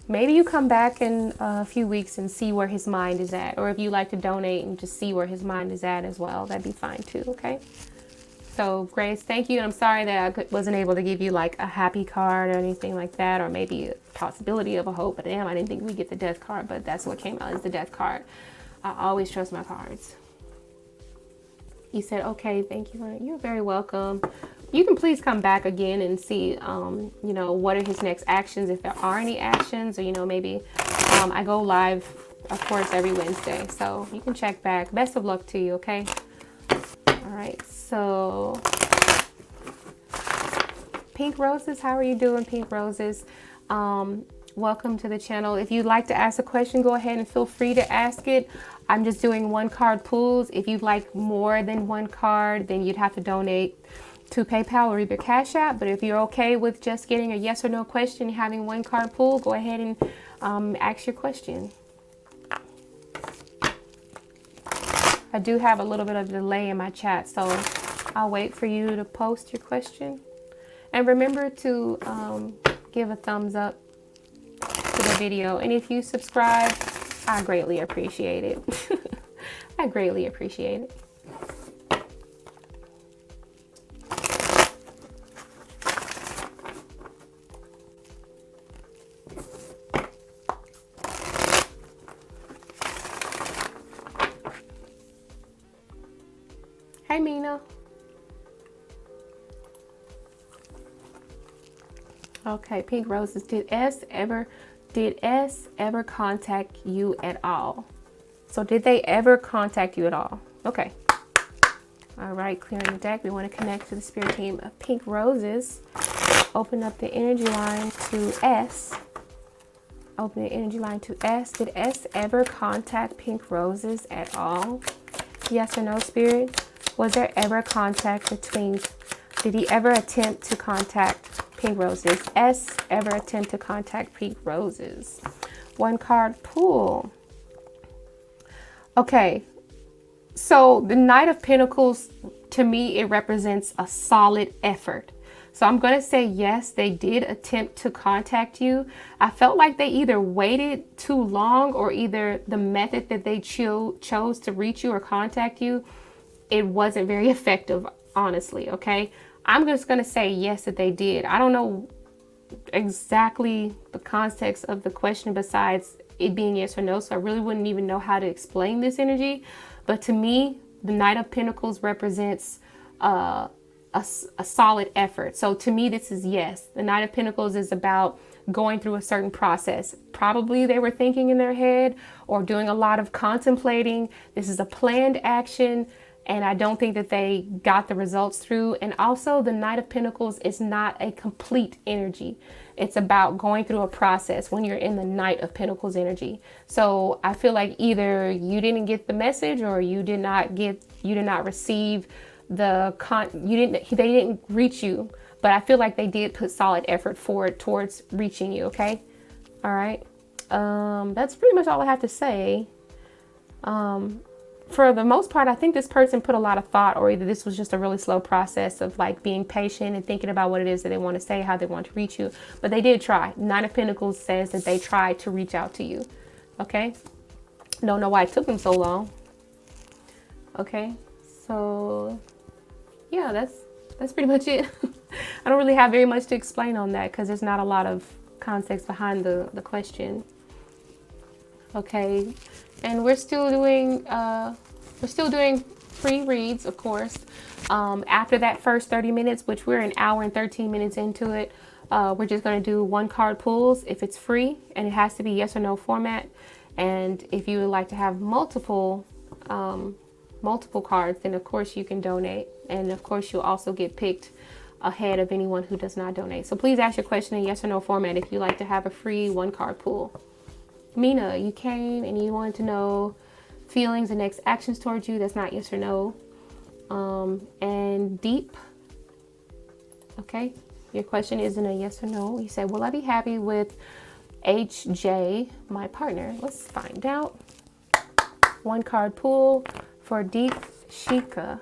Maybe you come back in a few weeks and see where his mind is at. Or if you like to donate and just see where his mind is at as well, that'd be fine too. Okay. So Grace, thank you. I'm sorry that I wasn't able to give you like a happy card or anything like that, or maybe a possibility of a hope. But damn, I didn't think we'd get the Death card, but that's what came out, is the Death card. I always trust my cards. You said, okay, thank you. You're very welcome. You can please come back again and see, you know, what are his next actions, if there are any actions, or, you know, maybe I go live, of course, every Wednesday. So you can check back. Best of luck to you, okay? All right. So Pink Roses, how are you doing, Pink Roses? Welcome to the channel. If you'd like to ask a question, go ahead and feel free to ask it. I'm just doing one card pulls. If you'd like more than one card, then you'd have to donate to PayPal or either Cash App. But if you're okay with just getting a yes or no question, having one card pull, go ahead and ask your question. I do have a little bit of delay in my chat, so I'll wait for you to post your question. And remember to give a thumbs up to the video. And if you subscribe, I greatly appreciate it. I greatly appreciate it. Hey, Mina. Okay, Pink Roses. Did S ever contact you at all? So did they ever contact you at all? Okay. All right, clearing the deck. We want to connect to the spirit team of Pink Roses. Open up the energy line to S. Open the energy line to S. Did S ever contact Pink Roses at all? Yes or no, Spirit? Was there ever contact between, did he ever attempt to contact Pink Roses? S ever attempt to contact Pink Roses? One card pull. Okay, so the Knight of Pentacles, to me, it represents a solid effort. So I'm going to say yes, they did attempt to contact you. I felt like they either waited too long, or either the method that they chose to reach you or contact you, it wasn't very effective, honestly, okay? I'm just going to say yes, that they did. I don't know exactly the context of the question besides it being yes or no, so I really wouldn't even know how to explain this energy. But to me, the Knight of Pentacles represents a solid effort. So to me, this is yes. The Knight of Pentacles is about going through a certain process. Probably they were thinking in their head or doing a lot of contemplating. This is a planned action, and I don't think that they got the results through. And also, the Knight of Pentacles is not a complete energy. It's about going through a process when you're in the Knight of Pentacles energy. So I feel like either you didn't get the message, or you did not receive they didn't reach you. But I feel like they did put solid effort forward towards reaching you. Okay. All right. That's pretty much all I have to say. For the most part, I think this person put a lot of thought, or either this was just a really slow process of like being patient and thinking about what it is that they want to say, how they want to reach you. But they did try. Nine of Pentacles says that they tried to reach out to you. Okay. Don't know why it took them so long. Okay. So yeah, that's pretty much it. I don't really have very much to explain on that because there's not a lot of context behind the question. Okay. And we're still doing free reads, of course. After that first 30 minutes, which we're an hour and 13 minutes into it, we're just going to do one card pulls if it's free, and it has to be yes or no format. And if you would like to have multiple cards, then of course you can donate. And of course you'll also get picked ahead of anyone who does not donate. So please ask your question in yes or no format if you'd like to have a free one card pull. Mina, you came and you wanted to know feelings and next actions towards you. That's not yes or no. And Deep. Okay. Your question isn't a yes or no. You said, will I be happy with HJ, my partner? Let's find out. One card pull for Deep Shika.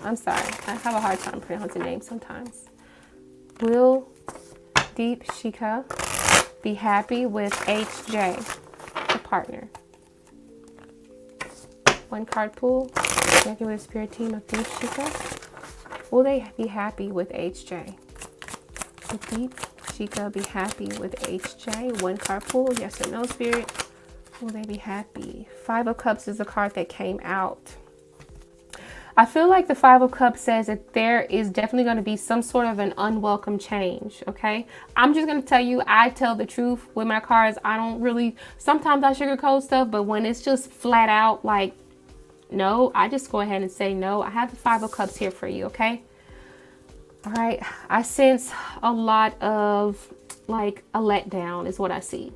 I'm sorry. I have a hard time pronouncing names sometimes. Will Deep Shika be happy with HJ, the partner? One card pull. Connecting with a spirit team of Deep Shika. Will they be happy with HJ? Will Deep Shika be happy with HJ? One card pull. Yes or no, spirit? Will they be happy? Five of Cups is the card that came out. I feel like the Five of Cups says that there is definitely going to be some sort of an unwelcome change, okay? I'm just going to tell you, I tell the truth with my cards. I don't really, sometimes I sugarcoat stuff, but when it's just flat out like, no, I just go ahead and say no. I have the Five of Cups here for you, okay? All right. I sense a lot of like a letdown is what I see.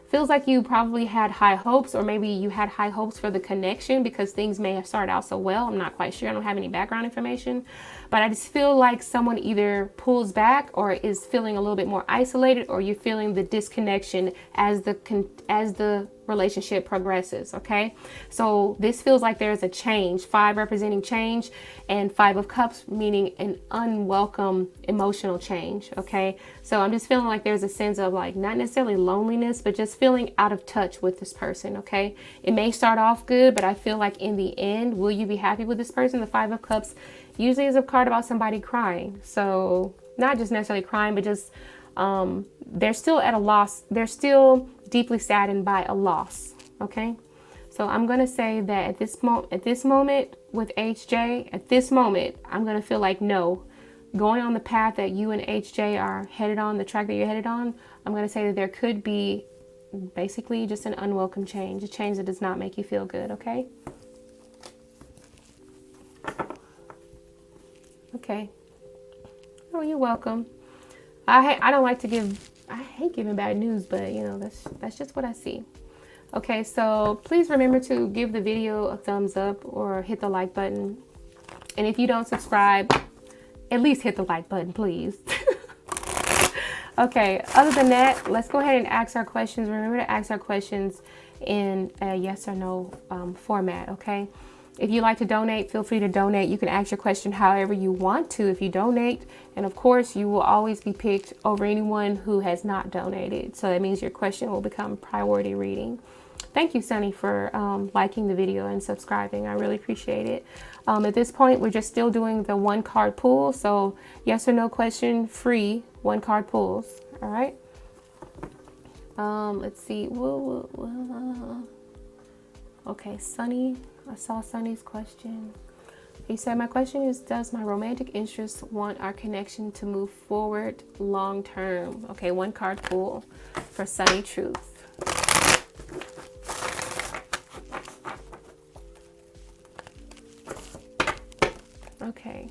Feels like you probably had high hopes, or maybe you had high hopes for the connection because things may have started out so well. I'm not quite sure. I don't have any background information, but I just feel like someone either pulls back or is feeling a little bit more isolated, or you're feeling the disconnection as the relationship progresses. Okay. So this feels like there's a change. Five representing change, and Five of Cups meaning an unwelcome emotional change. Okay. So I'm just feeling like there's a sense of like, not necessarily loneliness, but just feeling out of touch with this person. Okay. It may start off good, but I feel like in the end, will you be happy with this person? The Five of Cups usually is a card about somebody crying. So not just necessarily crying, but just, they're still at a loss. They're still deeply saddened by a loss. Okay. So I'm going to say that at this moment with HJ, at this moment, I'm going to feel like no. Going on the path that you and HJ are headed on, the track that you're headed on, I'm going to say that there could be basically just an unwelcome change, a change that does not make you feel good, okay? Okay. Oh, you're welcome. I don't like to give, I hate giving bad news, but you know, that's just what I see. Okay, so please remember to give the video a thumbs up or hit the like button. And if you don't subscribe, at least hit the like button, please. Okay, other than that, let's go ahead and ask our questions. Remember to ask our questions in a yes or no format, okay? If you like to donate, feel free to donate. You can ask your question however you want to if you donate. And of course, you will always be picked over anyone who has not donated. So that means your question will become priority reading. Thank you, Sunny, for liking the video and subscribing. I really appreciate it. At this point, we're just still doing the 1-card pull. So yes or no question, free 1-card pulls. All right. Let's see. Okay, Sunny. I saw Sunny's question. He said, my question is, does my romantic interest want our connection to move forward long term? Okay, 1-card pull for Sunny Truth. Okay.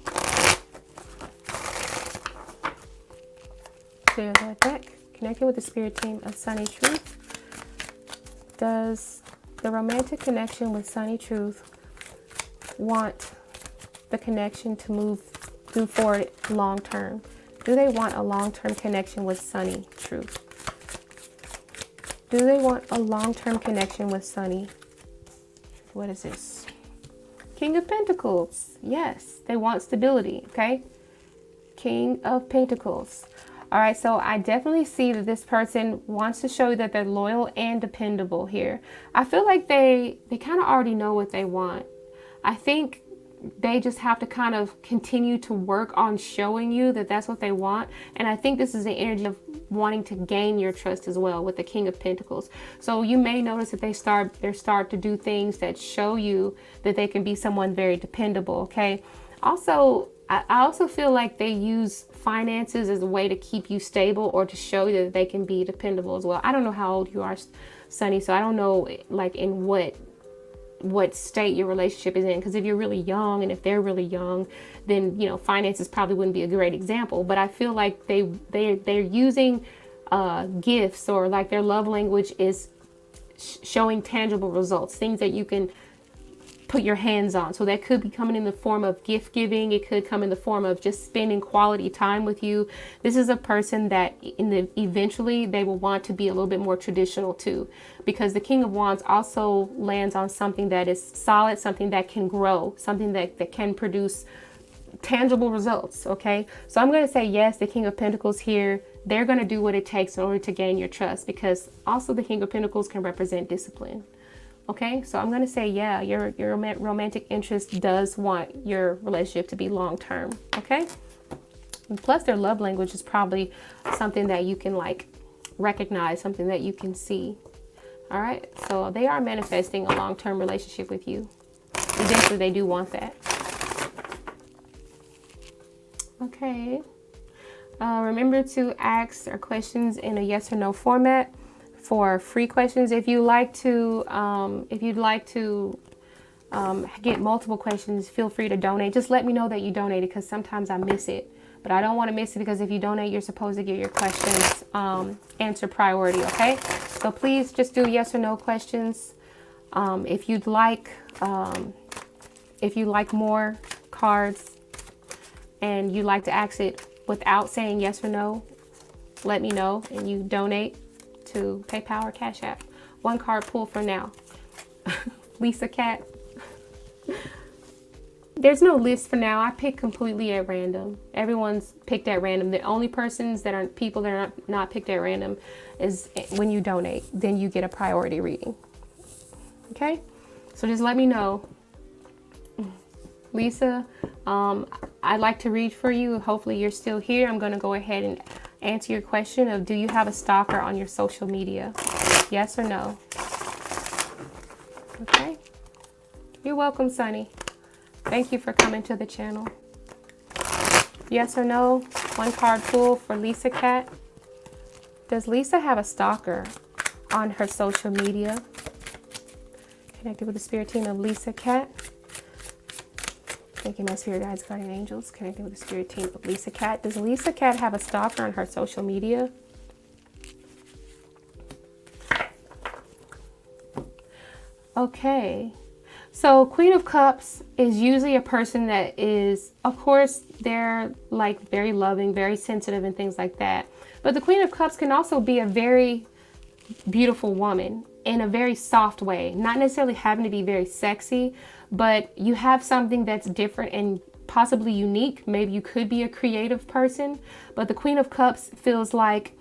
Clear that deck. Connecting with the spirit team of Sunny Truth. Does the romantic connection with Sunny Truth want the connection to move forward long term? Do they want a long-term connection with Sunny Truth? Do they want a long-term connection with Sunny? What is this? King of Pentacles. Yes, they want stability, okay? King of Pentacles. All right, so I definitely see that this person wants to show you that they're loyal and dependable here. I feel like they kind of already know what they want. I think they just have to kind of continue to work on showing you that that's what they want. And I think this is the energy of wanting to gain your trust as well with the King of Pentacles. So you may notice that they start to do things that show you that they can be someone very dependable, okay? Also, I also feel like they use finances as a way to keep you stable or to show you that they can be dependable as well. I don't know how old you are, Sunny, so I don't know like in what state your relationship is in, because if you're really young and if they're really young, then you know finances probably wouldn't be a great example. But I feel like they're using gifts, or like their love language is showing tangible results, things that you can put your hands on. So that could be coming in the form of gift giving. It could come in the form of just spending quality time with you. This is a person that eventually they will want to be a little bit more traditional too, because the King of Wands also lands on something that is solid, something that can grow, something that can produce tangible results. Okay, so I'm going to say yes, the King of Pentacles here, they're going to do what it takes in order to gain your trust, because also the King of Pentacles can represent discipline. Okay, so I'm going to say, yeah, your romantic interest does want your relationship to be long-term. Okay, and plus their love language is probably something that you can like recognize, something that you can see. All right, so they are manifesting a long-term relationship with you. Eventually they do want that. Okay, remember to ask our questions in a yes or no format for free questions. If you like to, if you'd like to get multiple questions, feel free to donate. Just let me know that you donated, because sometimes I miss it. But I don't want to miss it, because if you donate, you're supposed to get your questions answer priority. Okay, so please just do yes or no questions. If you'd like more cards and you like to ask it without saying yes or no, let me know and you donate to PayPal or Cash App. 1-card pull for now. Lisa Cat. There's no list for now. I pick completely at random. Everyone's picked at random. The only persons that are people that are not picked at random is when you donate. Then you get a priority reading. Okay? So just let me know. Lisa, I'd like to read for you. Hopefully you're still here. I'm going to go ahead and answer your question of, do you have a stalker on your social media? Yes or no? Okay. You're welcome, Sunny. Thank you for coming to the channel. Yes or no? One card pull for Lisa Cat. Does Lisa have a stalker on her social media? Connected with the spirit team of Lisa Cat. Thank you, my spirit guides, guardian angels. Connected with the spirit team of Lisa Cat. Does Lisa Cat have a stalker on her social media? Okay. So Queen of Cups is usually a person that is, of course, they're like very loving, very sensitive and things like that. But the Queen of Cups can also be a very beautiful woman in a very soft way, not necessarily having to be very sexy, but you have something that's different and possibly unique. Maybe you could be a creative person, but the Queen of Cups feels like,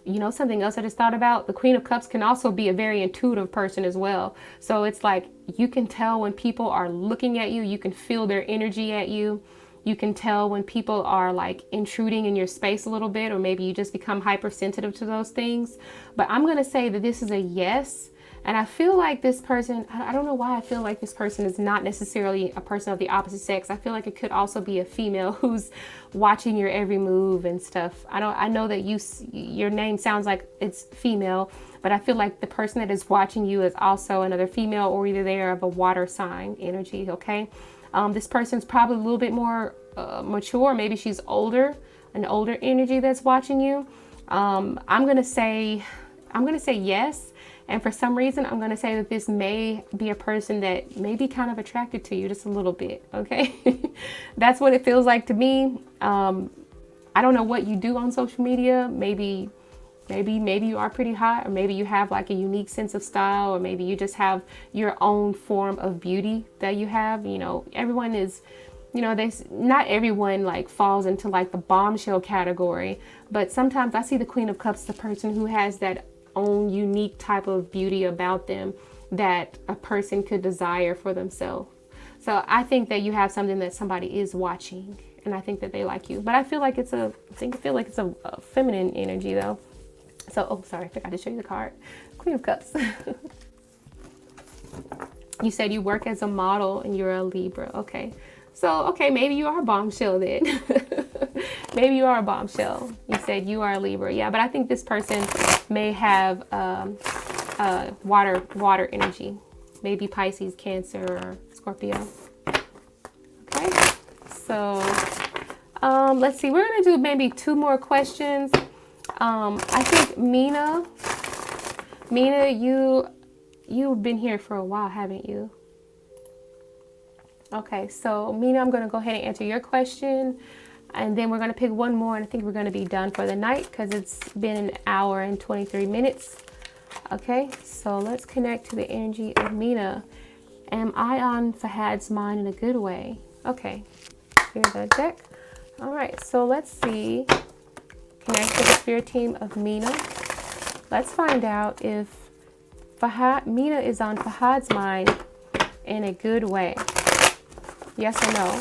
you know, something else I just thought about. The Queen of Cups can also be a very intuitive person as well. So it's like you can tell when people are looking at you, you can feel their energy at you. You can tell when people are like intruding in your space a little bit, or maybe you just become hypersensitive to those things. But I'm going to say that this is a yes. And I feel like this person, I don't know why I feel like this person is not necessarily a person of the opposite sex. I feel like it could also be a female who's watching your every move and stuff. I know that your name sounds like it's female, but I feel like the person that is watching you is also another female, or either they are of a water sign energy. Okay. This person's probably a little bit more mature. Maybe she's older, an older energy that's watching you. I'm gonna say yes. And for some reason, I'm gonna say that this may be a person that may be kind of attracted to you just a little bit. Okay, that's what it feels like to me. I don't know what you do on social media. Maybe you are pretty hot, or maybe you have like a unique sense of style, or maybe you just have your own form of beauty that you have. You know, everyone is, you know, not everyone like falls into like the bombshell category, but sometimes I see the Queen of Cups, the person who has that own unique type of beauty about them that a person could desire for themselves. So I think that you have something that somebody is watching, and I think that they like you. But I feel like it's a feminine energy though. So, oh, sorry, I forgot to show you the card. Queen of Cups. You said you work as a model and you're a Libra. Okay. So, okay, maybe you are a bombshell then. Maybe you are a bombshell. You said you are a Libra. Yeah, but I think this person may have water energy. Maybe Pisces, Cancer, or Scorpio. Okay. So, let's see. We're going to do maybe 2 more questions. I think Mina, you've been here for a while, haven't you? Okay, so Mina, I'm going to go ahead and answer your question, and then we're going to pick one more, and I think we're going to be done for the night because it's been an hour and 23 minutes. Okay, so let's connect to the energy of Mina. Am I on Fahad's mind in a good way? Okay, here's the deck. All right, so let's see. Connect to the spirit team of Mina. Let's find out if Mina is on Fahad's mind in a good way. Yes or no?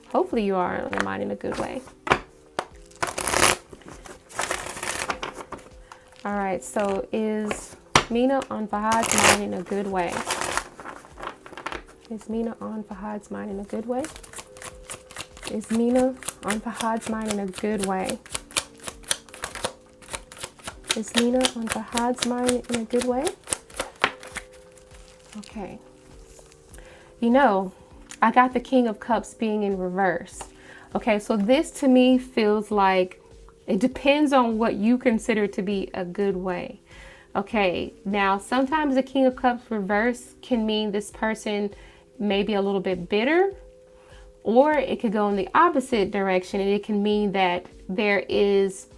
Hopefully you are on your mind in a good way. All right, so is Mina on Fahad's mind in a good way? Is Mina on Fahad's mind in a good way? Is Mina on Fahad's mind in a good way? Is Mina on Fahad's mind in a good way? Okay. You know, I got the King of Cups being in reverse. Okay, so this to me feels like it depends on what you consider to be a good way. Okay, now sometimes the King of Cups reverse can mean this person may be a little bit bitter, or it could go in the opposite direction, and it can mean that there is,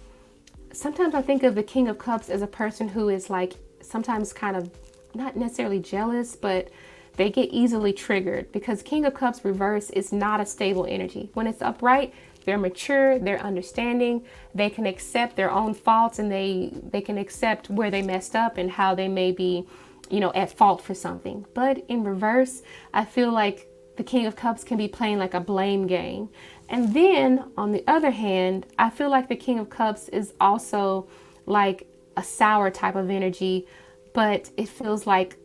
sometimes I think of the King of Cups as a person who is like sometimes kind of not necessarily jealous, but they get easily triggered, because King of Cups reverse is not a stable energy. When it's upright, they're mature, they're understanding, they can accept their own faults, and they can accept where they messed up and how they may be, you know, at fault for something. But in reverse, I feel like the King of Cups can be playing like a blame game. And then on the other hand, I feel like the King of Cups is also like a sour type of energy, but it feels like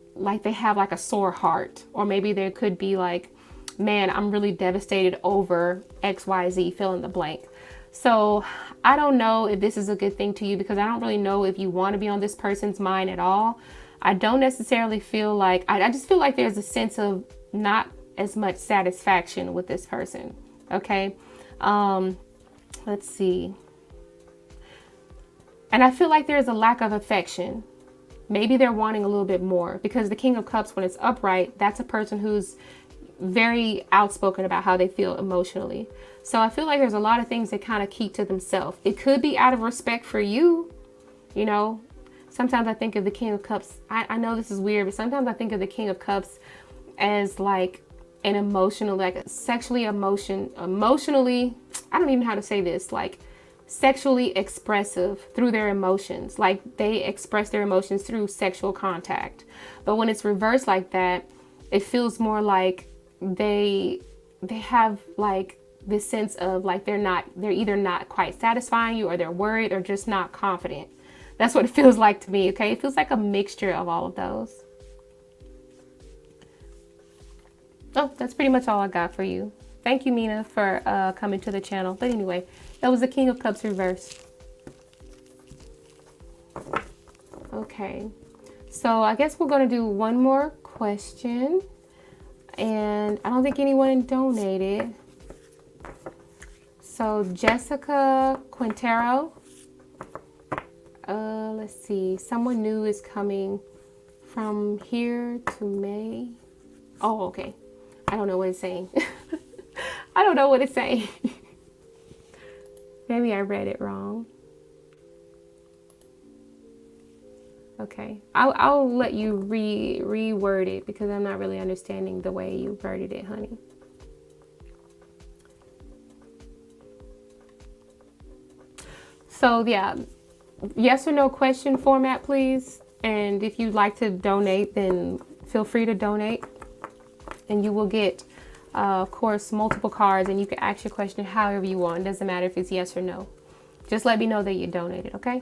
they have like a sore heart, or maybe there could be like, man, I'm really devastated over XYZ, fill in the blank. So I don't know if this is a good thing to you, because I don't really know if you want to be on this person's mind at all. I don't necessarily feel like, I just feel like there's a sense of not as much satisfaction with this person. Okay. Let's see. And I feel like there's a lack of affection. Maybe they're wanting a little bit more, because the King of Cups, when it's upright, that's a person who's very outspoken about how they feel emotionally. So I feel like there's a lot of things they kind of keep to themselves. It could be out of respect for you. You know, sometimes I think of the King of Cups. I know this is weird, but sometimes I think of the King of Cups as like an emotional, like emotionally, I don't even know how to say this, like sexually expressive through their emotions. Like they express their emotions through sexual contact. But when it's reversed like that, it feels more like they have like this sense of like they're either not quite satisfying you, or they're worried, or just not confident. That's what it feels like to me. Okay. It feels like a mixture of all of those. Oh, that's pretty much all I got for you. Thank you, Mina, for coming to the channel. But anyway, that was the King of Cups reversed. Okay, so I guess we're going to do one more question. And I don't think anyone donated. So Jessica Quintero. Let's see. Someone new is coming from here to May. Oh, okay. I don't know what it's saying. I don't know what it's saying. Maybe I read it wrong. Okay, I'll let you reword it, because I'm not really understanding the way you worded it, honey. So yeah, yes or no question format, please. And if you'd like to donate, then feel free to donate. And you will get, of course, multiple cards, and you can ask your question however you want. It doesn't matter if it's yes or no. Just let me know that you donated, okay?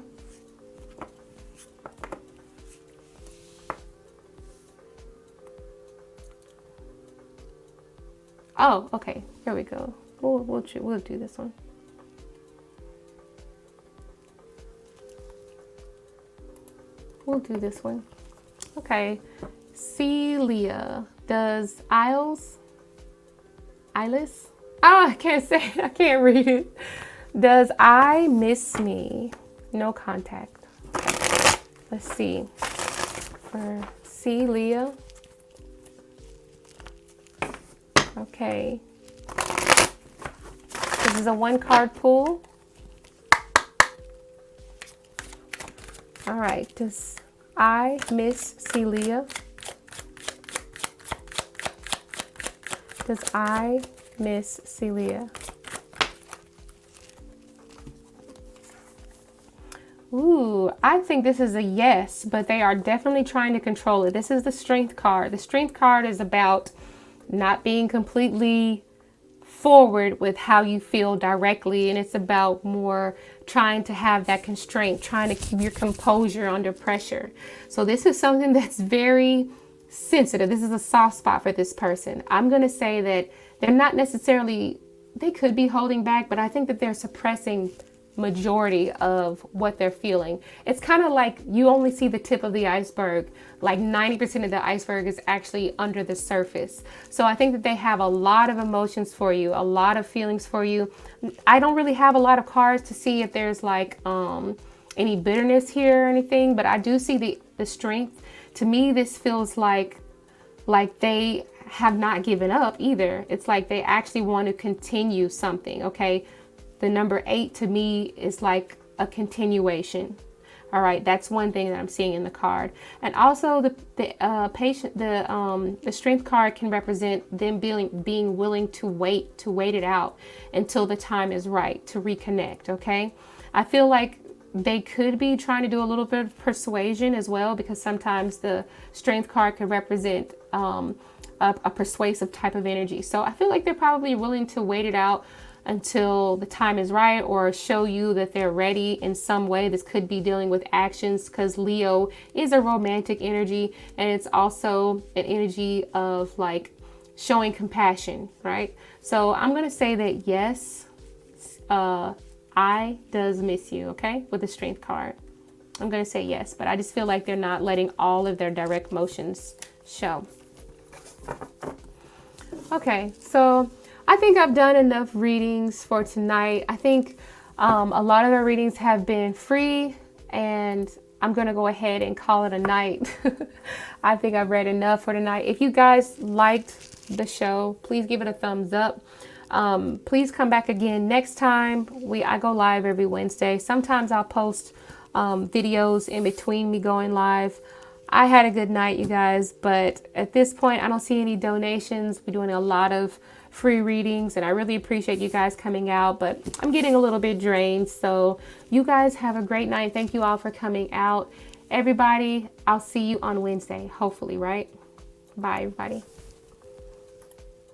Oh, okay. Here we go. We'll do this one. We'll do this one. Okay. Celia. Does Ilis? Oh, I can't say it. I can't read it. Does I miss me? No contact. Let's see. For Celia. Okay. This is a 1-card pull. All right. Does I miss Celia? Does I miss Celia? Ooh, I think this is a yes, but they are definitely trying to control it. This is the Strength card. The Strength card is about not being completely forward with how you feel directly, and it's about more trying to have that constraint, trying to keep your composure under pressure. So this is something that's very sensitive. This is a soft spot for this person. I'm going to say that they're not necessarily, they could be holding back, but I think that they're suppressing majority of what they're feeling. It's kind of like you only see the tip of the iceberg. Like 90% of the iceberg is actually under the surface. So I think that they have a lot of emotions for you, a lot of feelings for you. I don't really have a lot of cards to see if there's like any bitterness here or anything, but I do see the strength. To me, this feels like they have not given up either. It's like they actually want to continue something, okay? The number 8 to me is like a continuation. All right, that's one thing that I'm seeing in the card. And also the Strength card can represent them being willing to wait it out until the time is right to reconnect, okay? I feel like they could be trying to do a little bit of persuasion as well, because sometimes the Strength card could represent a persuasive type of energy. So I feel like they're probably willing to wait it out until the time is right, or show you that they're ready in some way. This could be dealing with actions, because Leo is a romantic energy, and it's also an energy of like showing compassion, right? So I'm going to say that yes, I does miss you, okay? With the Strength card. I'm going to say yes, but I just feel like they're not letting all of their direct emotions show. Okay, so I think I've done enough readings for tonight. I think a lot of the readings have been free, and I'm going to go ahead and call it a night. I think I've read enough for tonight. If you guys liked the show, please give it a thumbs up. Please come back again next time. I go live every Wednesday. Sometimes I'll post videos in between me going live. I had a good night, you guys, but at this point I don't see any donations. We're doing a lot of free readings, and I really appreciate you guys coming out, but I'm getting a little bit drained. So you guys have a great night. Thank you all for coming out. Everybody, I'll see you on Wednesday, hopefully, right? Bye, everybody.